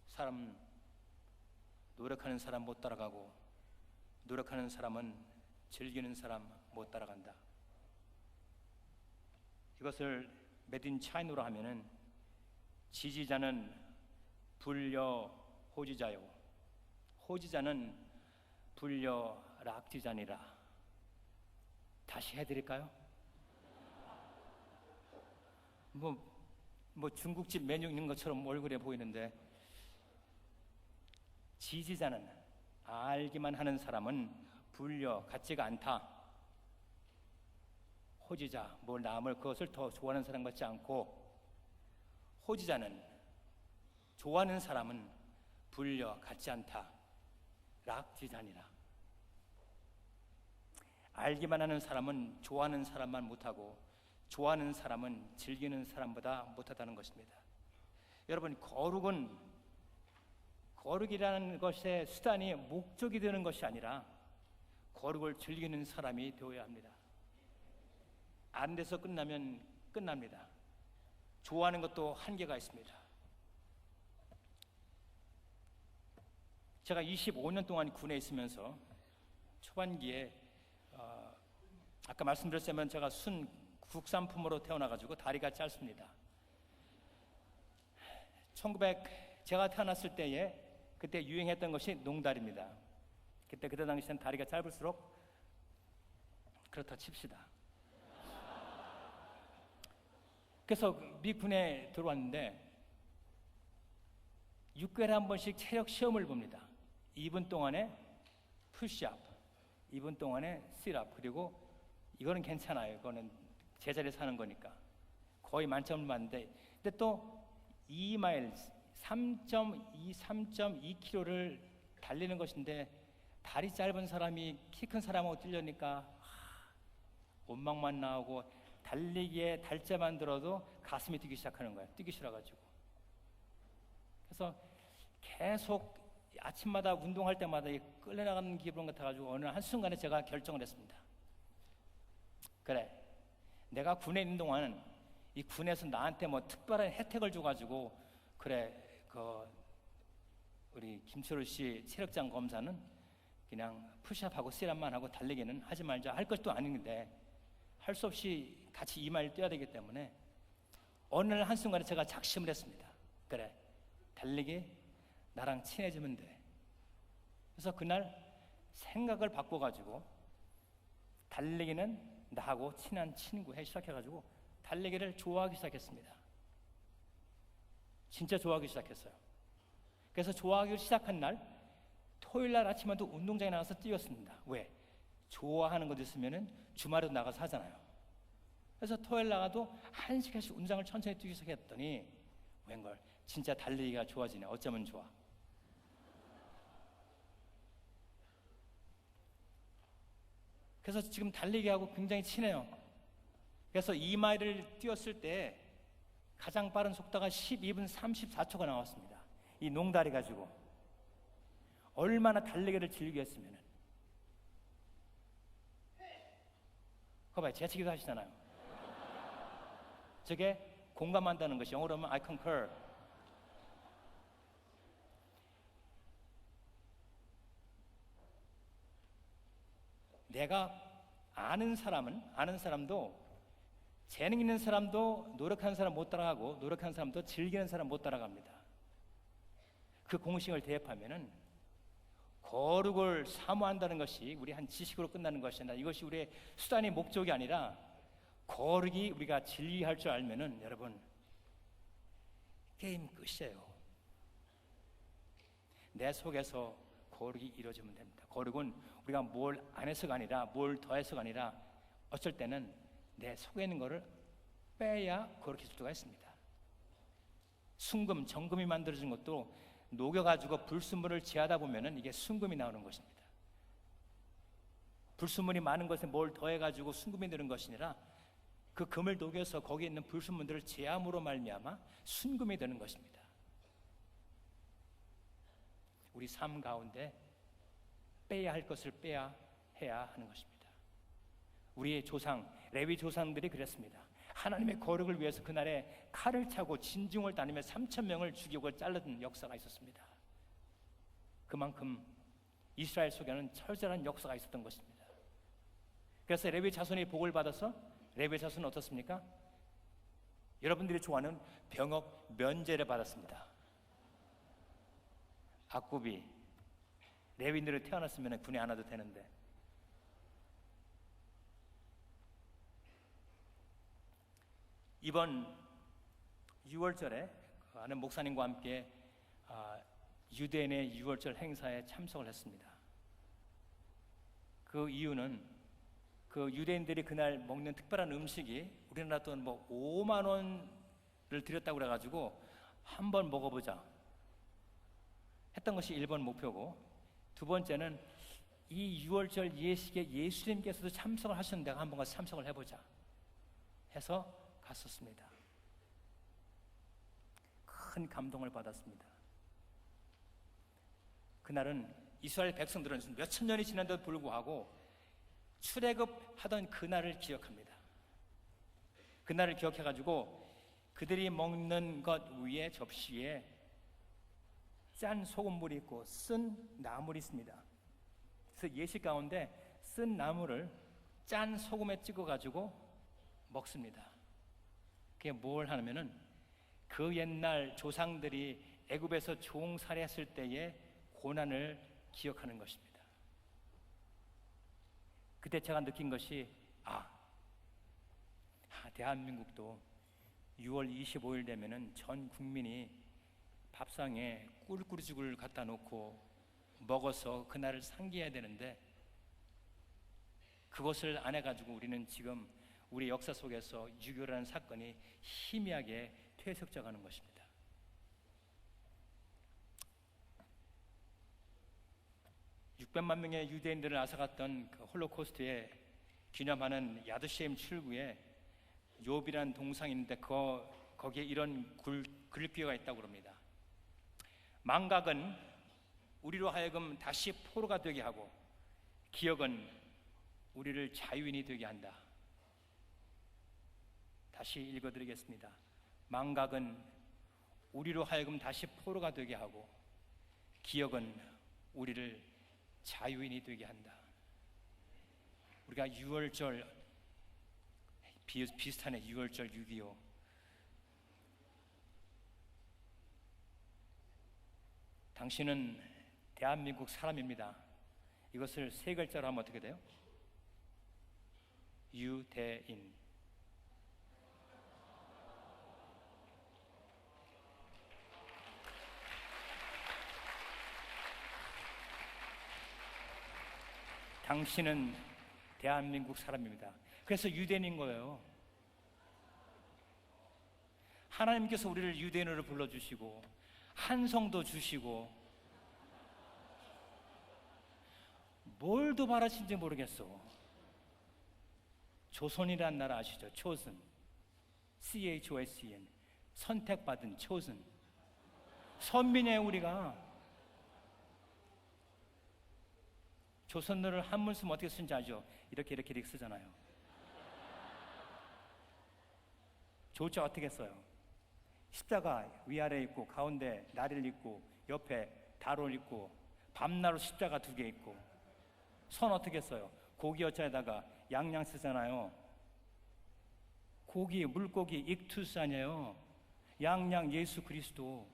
사람, 노력하는 사람 못 따라가고, 노력하는 사람은 즐기는 사람 못 따라간다. 이것을 메딘 차이노로 하면은 지지자는 불려 호지자요, 호지자는 불려 락지자니라. 다시 해드릴까요? 뭐 중국집 메뉴 있는 것처럼 얼굴에 보이는데, 지지자는, 알기만 하는 사람은 불려 같지가 않다. 호지자, 뭘 남을 그것을 더 좋아하는 사람 같지 않고, 호지자는, 좋아하는 사람은 불려 같지 않다. 락지자니라. 알기만 하는 사람은 좋아하는 사람만 못하고, 좋아하는 사람은 즐기는 사람보다 못하다는 것입니다. 여러분, 거룩이라는 것의 수단이 목적이 되는 것이 아니라 거룩을 즐기는 사람이 되어야 합니다. 안 돼서 끝나면 끝납니다. 좋아하는 것도 한계가 있습니다. 제가 25년 동안 군에 있으면서 초반기에 아까 말씀드렸지만 제가 순 국산품으로 태어나가지고 다리가 짧습니다. 제가 태어났을 때에 그때 유행했던 것이 농다리입니다. 그때 당시엔 다리가 짧을수록 그렇다 칩시다. 그래서 미 군에 들어왔는데 6개월에 한 번씩 체력 시험을 봅니다. 2분 동안에 푸시업, 2분 동안에 시트업, 그리고 이거는 괜찮아요. 이거는 제자리에서 하는 거니까 거의 만점을 맞는데, 근데 또 2마일 3.2km를 달리는 것인데 다리 짧은 사람이 키 큰 사람하고 뛰려니까 원망만 나오고, 달리기에 달째만 들어도 가슴이 뛰기 시작하는 거예요. 뛰기 싫어가지고. 그래서 계속 아침마다 운동할 때마다 끌려나가는 기분 같아가지고 어느 한순간에 제가 결정을 했습니다. 그래, 내가 군에 있는 동안 이 군에서 나한테 뭐 특별한 혜택을 줘가지고, 그래, 우리 김철우 씨 체력장 검사는 그냥 푸시업하고 시트업만 하고 달리기는 하지 말자 할 것도 아닌데, 할 수 없이 같이 2마일 뛰어야 되기 때문에 어느 날 한순간에 제가 작심을 했습니다. 그래, 달리기 나랑 친해지면 돼. 그래서 그날 생각을 바꿔가지고 달리기는 나하고 친한 친구 해 시작해가지고 달리기를 좋아하기 시작했습니다. 진짜 좋아하기 시작했어요. 그래서 좋아하기 시작한 날 토요일 날 아침에도 운동장에 나가서 뛰었습니다. 왜? 좋아하는 것 있으면은 주말에도 나가서 하잖아요. 그래서 토요일 나가도 1시간씩 운동장을 천천히 뛰기 시작했더니 웬걸 진짜 달리기가 좋아지네. 어쩌면 좋아. 그래서 지금 달리기하고 굉장히 친해요. 그래서 2마일을 뛰었을 때 가장 빠른 속도가 12분 34초가 나왔습니다. 이 농다리 가지고 얼마나 달리기를 즐기겠으면은. 그거 봐요, 재치기도 하시잖아요. 저게 공감한다는 것이 영어로 하면 I concur. 내가 아는 사람도, 재능 있는 사람도 노력하는 사람 못 따라가고, 노력하는 사람도 즐기는 사람 못 따라갑니다. 그 공식을 대입하면은 거룩을 사모한다는 것이 우리 한 지식으로 끝나는 것이 아니라, 이것이 우리의 수단의 목적이 아니라 거룩이 우리가 진리할 줄 알면은 여러분 게임 끝이에요. 내 속에서 거룩이 이루어지면 됩니다. 거룩은 우리가 뭘 안 해서가 아니라, 뭘 더해서가 아니라, 어쩔 때는 내 속에 있는 거를 빼야 거룩해질 수가 있습니다. 순금, 정금이 만들어진 것도 녹여가지고 불순물을 제하다 보면은 이게 순금이 나오는 것입니다. 불순물이 많은 것에 뭘 더해가지고 순금이 되는 것이 아니라 그 금을 녹여서 거기에 있는 불순물들을 제함으로 말미암아 순금이 되는 것입니다. 우리 삶 가운데 빼야 할 것을 빼야 해야 하는 것입니다. 우리의 조상, 레위 조상들이 그랬습니다. 하나님의 거룩을 위해서 그날에 칼을 차고 진중을 다니며 3,000명을 죽이고 자르던 역사가 있었습니다. 그만큼 이스라엘 속에는 철저한 역사가 있었던 것입니다. 그래서 레위 자손이 복을 받아서 레위 자손은 어떻습니까? 여러분들이 좋아하는 병역 면제를 받았습니다. 악굽이 레위인들이 태어났으면 군에 안 와도 되는데, 이번 6월절에 아는 목사님과 함께 유대인의 6월절 행사에 참석을 했습니다. 그 이유는 그 유대인들이 그날 먹는 특별한 음식이 우리나라 돈 뭐 5만 원을 들였다고 그래가지고 한번 먹어보자 했던 것이 1번 목표고, 두 번째는 이 6월절 예식에 예수님께서도 참석을 하셨는데 한번 가서 참석을 해보자 해서 갔었습니다. 큰 감동을 받았습니다. 그날은 이스라엘 백성들은 몇천 년이 지난데도 불구하고 출애굽하던 그날을 기억합니다. 그날을 기억해가지고 그들이 먹는 것 위에 접시에 짠 소금물이 있고 쓴 나물이 있습니다. 그래서 예식 가운데 쓴 나물을 짠 소금에 찍어가지고 먹습니다. 그게 뭘 하냐면은 그 옛날 조상들이 애굽에서 종살이했을 때의 고난을 기억하는 것입니다. 그때 제가 느낀 것이 대한민국도 6월 25일 되면은 전 국민이 밥상에 꿀꿀죽을 갖다 놓고 먹어서 그날을 상기해야 되는데, 그것을 안 해가지고 우리는 지금 우리 역사 속에서 6.25라는 사건이 희미하게 퇴색져 가는 것입니다. (600만) 명의 유대인들을 앗아갔던 그 홀로코스트에 기념하는 야드셰임 출구에 욥이라는 동상이 있는데 거기에 이런 글귀가 있다고 합니다. 망각은 우리로 하여금 다시 포로가 되게 하고, 기억은 우리를 자유인이 되게 한다. 다시 읽어드리겠습니다. 망각은 우리로 하여금 다시 포로가 되게 하고, 기억은 우리를 자유인이 되게 한다. 우리가 6월절 비슷하네. 6월절 6.25. 당신은 대한민국 사람입니다. 이것을 세 글자로 하면 어떻게 돼요? 유대인. 당신은 대한민국 사람입니다. 그래서 유대인인 거예요. 하나님께서 우리를 유대인으로 불러주시고 한성도 주시고 뭘 더 바라신지 모르겠어. 조선이란 나라 아시죠? chosen, CHOSEN, 선택받은 chosen. 선민이에요. 우리가 조선어를 한문 쓰면 어떻게 쓰는지 알죠? 이렇게 쓰잖아요. 조자 어떻게 써요? 십자가 위아래 있고 가운데 나를 있고 옆에 달을 있고 밤나루 십자가 2개 있고, 선 어떻게 써요? 고기 어자에다가 양양 쓰잖아요. 고기, 물고기, 익투스 아니에요. 양양 예수 그리스도.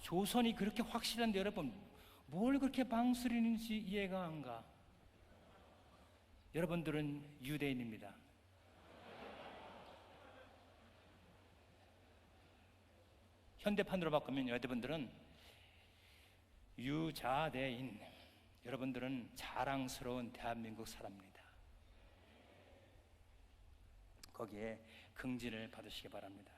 조선이 그렇게 확실한데 여러분 뭘 그렇게 망설이는지 이해가 안 가. 여러분들은 유대인입니다. 현대판으로 바꾸면 여러분들은 유자대인, 여러분들은 자랑스러운 대한민국 사람입니다. 거기에 긍지를 받으시기 바랍니다.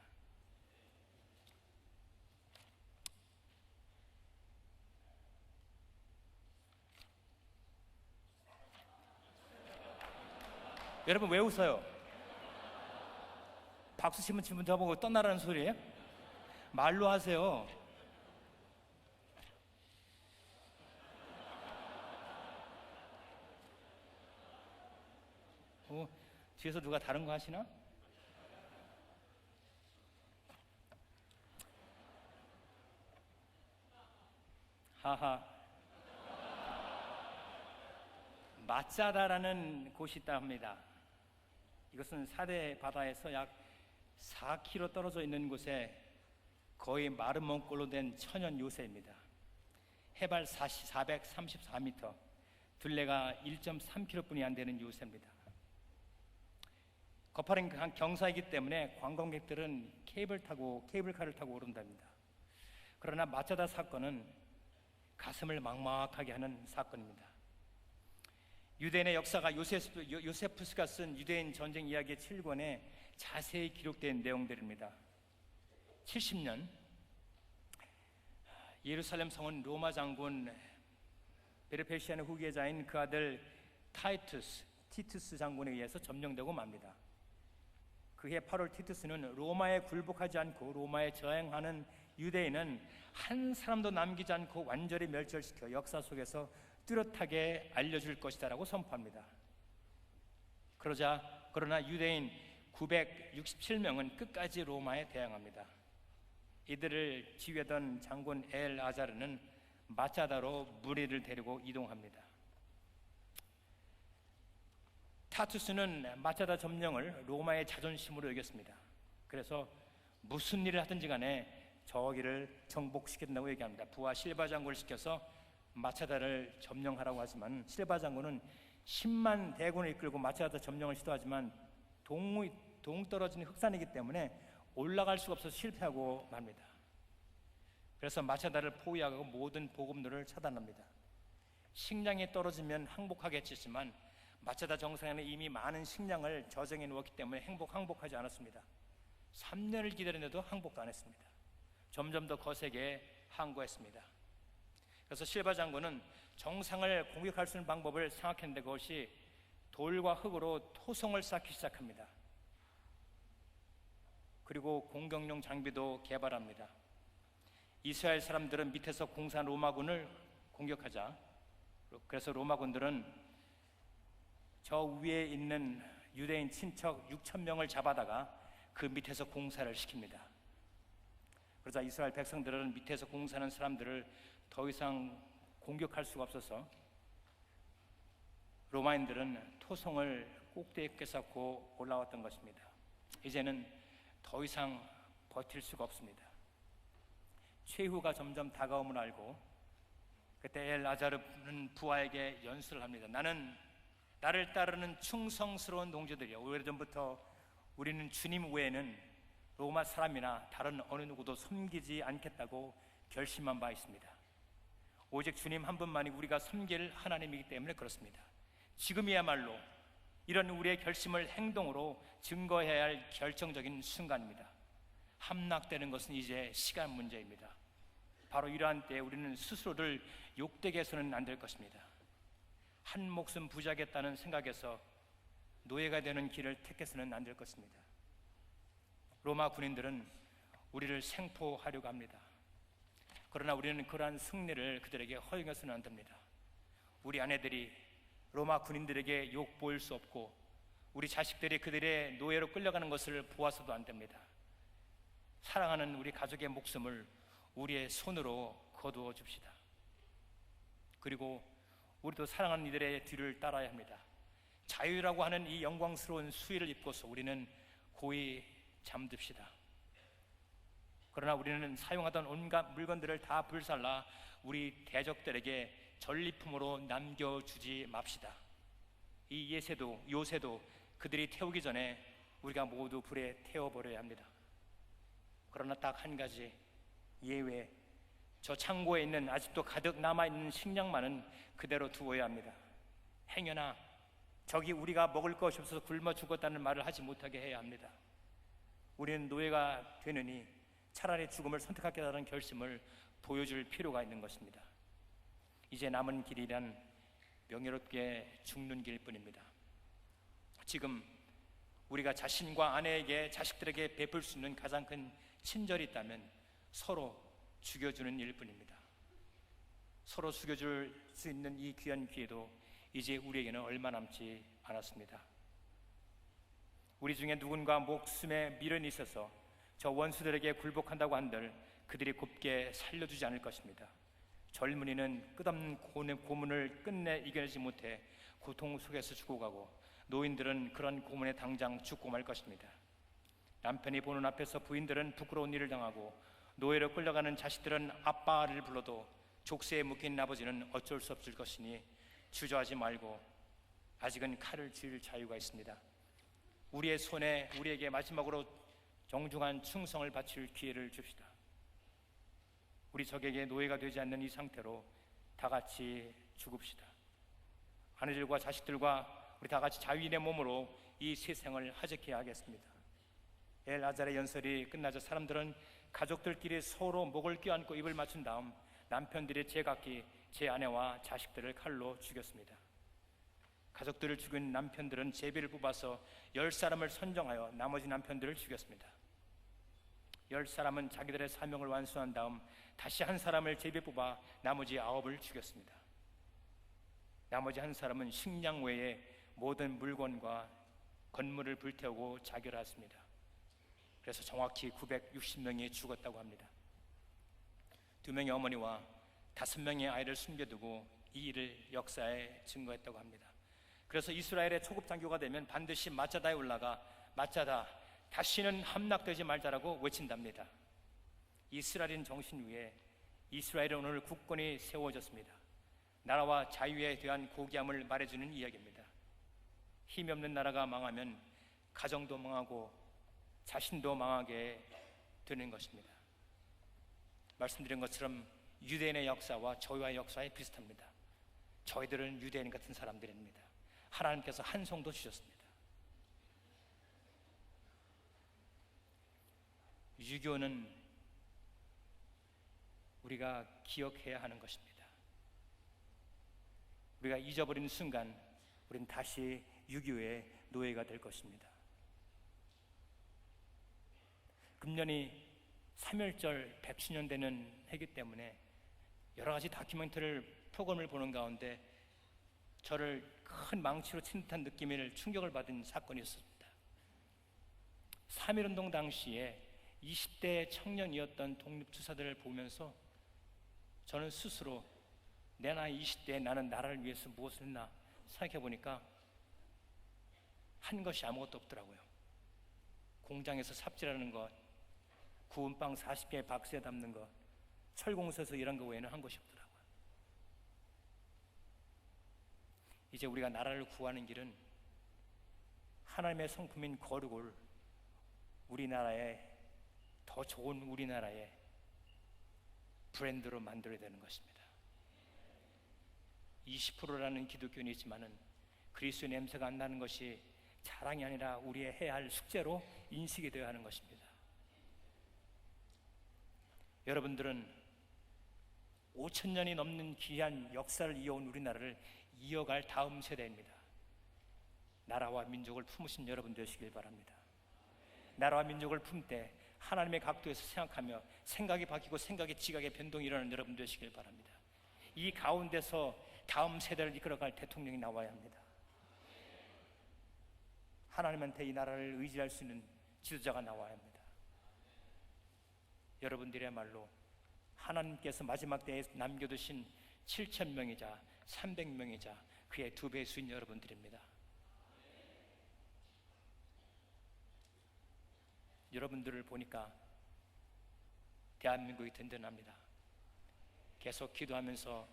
여러분 왜 웃어요? 박수 치면 저보고 떠나라는 소리예요? 말로 하세요. 뒤에서 누가 다른 거 하시나? 하하. 마짜다라는 곳이 있다 합니다. 이것은 사대 바다에서 약 4km 떨어져 있는 곳에 거의 마른 몽골로 된 천연 요새입니다. 해발 434m, 둘레가 1.3km뿐이 안 되는 요새입니다. 거파른 경사이기 때문에 관광객들은 케이블카를 타고 오른답니다. 그러나 마짜다 사건은 가슴을 막막하게 하는 사건입니다. 유대인의 역사가 요세푸스가 쓴 유대인 전쟁 이야기의 7권에 자세히 기록된 내용들입니다. 70년 예루살렘 성은 로마 장군 베르페시아의 후계자인 그 아들 티투스 장군에 의해서 점령되고 맙니다. 그해 8월 티투스는 로마에 굴복하지 않고 로마에 저항하는 유대인은 한 사람도 남기지 않고 완전히 멸절시켜 역사 속에서 뚜렷하게 알려줄 것이다 라고 선포합니다. 그러나 유대인 967명은 끝까지 로마에 대항합니다. 이들을 지휘하던 장군 엘 아자르는 마짜다로 무리를 데리고 이동합니다. 타투스는 마짜다 점령을 로마의 자존심으로 여겼습니다. 그래서 무슨 일을 하든지 간에 저기를 정복시킨다고 얘기합니다. 부하 실바 장군을 시켜서 마차다를 점령하라고 하지만 실바 장군은 10만 대군을 이끌고 마차다 점령을 시도하지만 동떨어진 흑산이기 때문에 올라갈 수가 없어서 실패하고 맙니다. 그래서 마차다를 포위하고 모든 보급로를 차단합니다. 식량이 떨어지면 항복하겠지만 마차다 정상에는 이미 많은 식량을 저장해 놓았기 때문에 항복하지 않았습니다. 3년을 기다렸는데도 항복도 안 했습니다. 점점 더 거세게 항거했습니다. 그래서 실바 장군은 정상을 공격할 수 있는 방법을 생각했는데 그것이 돌과 흙으로 토성을 쌓기 시작합니다. 그리고 공격용 장비도 개발합니다. 이스라엘 사람들은 밑에서 공사한 로마군을 공격하자 그래서 로마군들은 저 위에 있는 유대인 친척 6,000명을 잡아다가 그 밑에서 공사를 시킵니다. 그러자 이스라엘 백성들은 밑에서 공사하는 사람들을 더 이상 공격할 수가 없어서 로마인들은 토성을 꼭대기에 꿰쌓고 올라왔던 것입니다. 이제는 더 이상 버틸 수가 없습니다. 최후가 점점 다가옴을 알고 그때 엘 아자르는 부하에게 연수를 합니다. 나를 따르는 충성스러운 동지들이여, 오래전부터 우리는 주님 외에는 로마 사람이나 다른 어느 누구도 섬기지 않겠다고 결심한 바 있습니다. 오직 주님 한 분만이 우리가 섬길 하나님이기 때문에 그렇습니다. 지금이야말로 이런 우리의 결심을 행동으로 증거해야 할 결정적인 순간입니다. 함락되는 것은 이제 시간 문제입니다. 바로 이러한 때에 우리는 스스로를 욕되게 해서는 안 될 것입니다. 한 목숨 부자겠다는 생각에서 노예가 되는 길을 택해서는 안 될 것입니다. 로마 군인들은 우리를 생포하려고 합니다. 그러나 우리는 그러한 승리를 그들에게 허용해서는 안 됩니다. 우리 아내들이 로마 군인들에게 욕 보일 수 없고 우리 자식들이 그들의 노예로 끌려가는 것을 보아서도 안 됩니다. 사랑하는 우리 가족의 목숨을 우리의 손으로 거두어 줍시다. 그리고 우리도 사랑하는 이들의 뒤를 따라야 합니다. 자유라고 하는 이 영광스러운 수의를 입고서 우리는 고이 잠듭시다. 그러나 우리는 사용하던 온갖 물건들을 다 불살라 우리 대적들에게 전리품으로 남겨주지 맙시다. 이 요새도 그들이 태우기 전에 우리가 모두 불에 태워버려야 합니다. 그러나 딱 한 가지 예외, 저 창고에 있는 아직도 가득 남아있는 식량만은 그대로 두어야 합니다. 행여나 적이 우리가 먹을 것이 없어서 굶어 죽었다는 말을 하지 못하게 해야 합니다. 우리는 노예가 되느니 차라리 죽음을 선택하겠다는 결심을 보여줄 필요가 있는 것입니다. 이제 남은 길이란 명예롭게 죽는 길뿐입니다. 지금 우리가 자신과 아내에게, 자식들에게 베풀 수 있는 가장 큰 친절이 있다면 서로 죽여주는 일뿐입니다. 서로 죽여줄 수 있는 이 귀한 기회도 이제 우리에게는 얼마 남지 않았습니다. 우리 중에 누군가 목숨에 미련이 있어서 저 원수들에게 굴복한다고 한들 그들이 곱게 살려주지 않을 것입니다. 젊은이는 끝없는 고문을 끝내 이겨내지 못해 고통 속에서 죽어가고, 노인들은 그런 고문에 당장 죽고 말 것입니다. 남편이 보는 앞에서 부인들은 부끄러운 일을 당하고, 노예로 끌려가는 자식들은 아빠를 불러도 족쇄에 묶인 아버지는 어쩔 수 없을 것이니 주저하지 말고 아직은 칼을 쥘 자유가 있습니다. 우리의 손에 우리에게 마지막으로 정중한 충성을 바칠 기회를 줍시다. 우리 적에게 노예가 되지 않는 이 상태로 다 같이 죽읍시다. 아내들과 자식들과 우리 다 같이 자유인의 몸으로 이 세상을 하직해야 하겠습니다. 엘아잘의 연설이 끝나자 사람들은 가족들끼리 서로 목을 껴안고 입을 맞춘 다음 남편들이 제각기 제 아내와 자식들을 칼로 죽였습니다. 가족들을 죽인 남편들은 제비를 뽑아서 10사람을 선정하여 나머지 남편들을 죽였습니다. 10사람은 자기들의 사명을 완수한 다음 다시 한 사람을 제비 뽑아 나머지 9을 죽였습니다. 나머지 한 사람은 식량 외에 모든 물건과 건물을 불태우고 자결했습니다. 그래서 정확히 960명이 죽었다고 합니다. 2명의 어머니와 5명의 아이를 숨겨두고 이 일을 역사에 증거했다고 합니다. 그래서 이스라엘의 초급 장교가 되면 반드시 마짜다에 올라가 마짜다, 다시는 함락되지 말자라고 외친답니다. 이스라엘인 정신 위에 이스라엘은 오늘 국권이 세워졌습니다. 나라와 자유에 대한 고귀함을 말해주는 이야기입니다. 힘이 없는 나라가 망하면 가정도 망하고 자신도 망하게 되는 것입니다. 말씀드린 것처럼 유대인의 역사와 저희와의 역사에 비슷합니다. 저희들은 유대인 같은 사람들입니다. 하나님께서 한 성도 주셨습니다. 유교는 우리가 기억해야 하는 것입니다. 우리가 잊어버리는 순간 우리는 다시 유교의 노예가 될 것입니다. 금년이 3.1절 100주년 되는 해기 때문에 여러 가지 다큐멘터리를 프로그램을 보는 가운데 저를 큰 망치로 친 듯한 느낌을 충격을 받은 사건이 있었습니다. 3.1운동 당시에 20대 청년이었던 독립투사들을 보면서 저는 스스로 내 나이 20대에 나는 나라를 위해서 무엇을 했나 생각해 보니까 한 것이 아무것도 없더라고요. 공장에서 삽질하는 것, 구운 빵 40개 박스에 담는 것, 철공소에서 일한 것 외에는 한 것이 없더라고요. 이제 우리가 나라를 구하는 길은 하나님의 성품인 거룩을 우리나라에, 더 좋은 우리나라의 브랜드로 만들어야 되는 것입니다. 20%라는 기독교는 있지만은 그리스도의 냄새가 안 나는 것이 자랑이 아니라 우리의 해야 할 숙제로 인식이 되어야 하는 것입니다. 여러분들은 5,000년이 넘는 귀한 역사를 이어온 우리나라를 이어갈 다음 세대입니다. 나라와 민족을 품으신 여러분 되시길 바랍니다. 나라와 민족을 품때 하나님의 각도에서 생각하며 생각이 바뀌고 생각의 지각의 변동이 일어나는 여러분 되시길 바랍니다. 이 가운데서 다음 세대를 이끌어갈 대통령이 나와야 합니다. 하나님한테 이 나라를 의지할 수 있는 지도자가 나와야 합니다. 여러분들이야말로 하나님께서 마지막 때에 남겨두신 7,000명이자 300명이자 그의 2배 수인 여러분들입니다. 여러분들을 보니까 대한민국이 든든합니다. 계속 기도하면서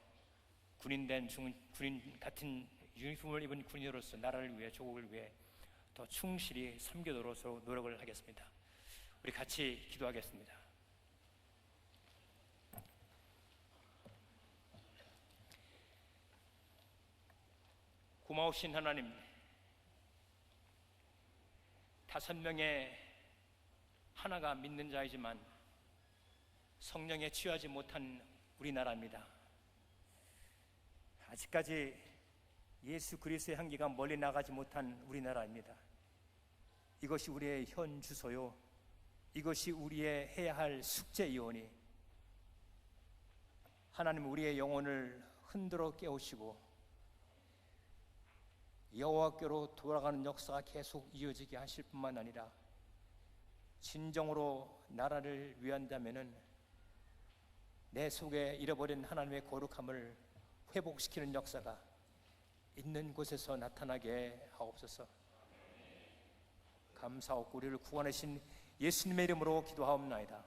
군인 같은 유니폼을 입은 군인으로서 나라를 위해, 조국을 위해 더 충실히 섬기도록 노력을 하겠습니다. 우리 같이 기도하겠습니다. 고마우신 하나님, 5명의 하나가 믿는 자이지만 성령에 취하지 못한 우리나라입니다. 아직까지 예수 그리스도의 향기가 멀리 나가지 못한 우리나라입니다. 이것이 우리의 현 주소요, 이것이 우리의 해야 할 숙제이오니 하나님, 우리의 영혼을 흔들어 깨우시고 여호와께로 돌아가는 역사가 계속 이어지게 하실 뿐만 아니라 진정으로 나라를 위한다면은 내 속에 잃어버린 하나님의 거룩함을 회복시키는 역사가 있는 곳에서 나타나게 하옵소서. 감사하고 우리를 구원하신 예수님의 이름으로 기도하옵나이다.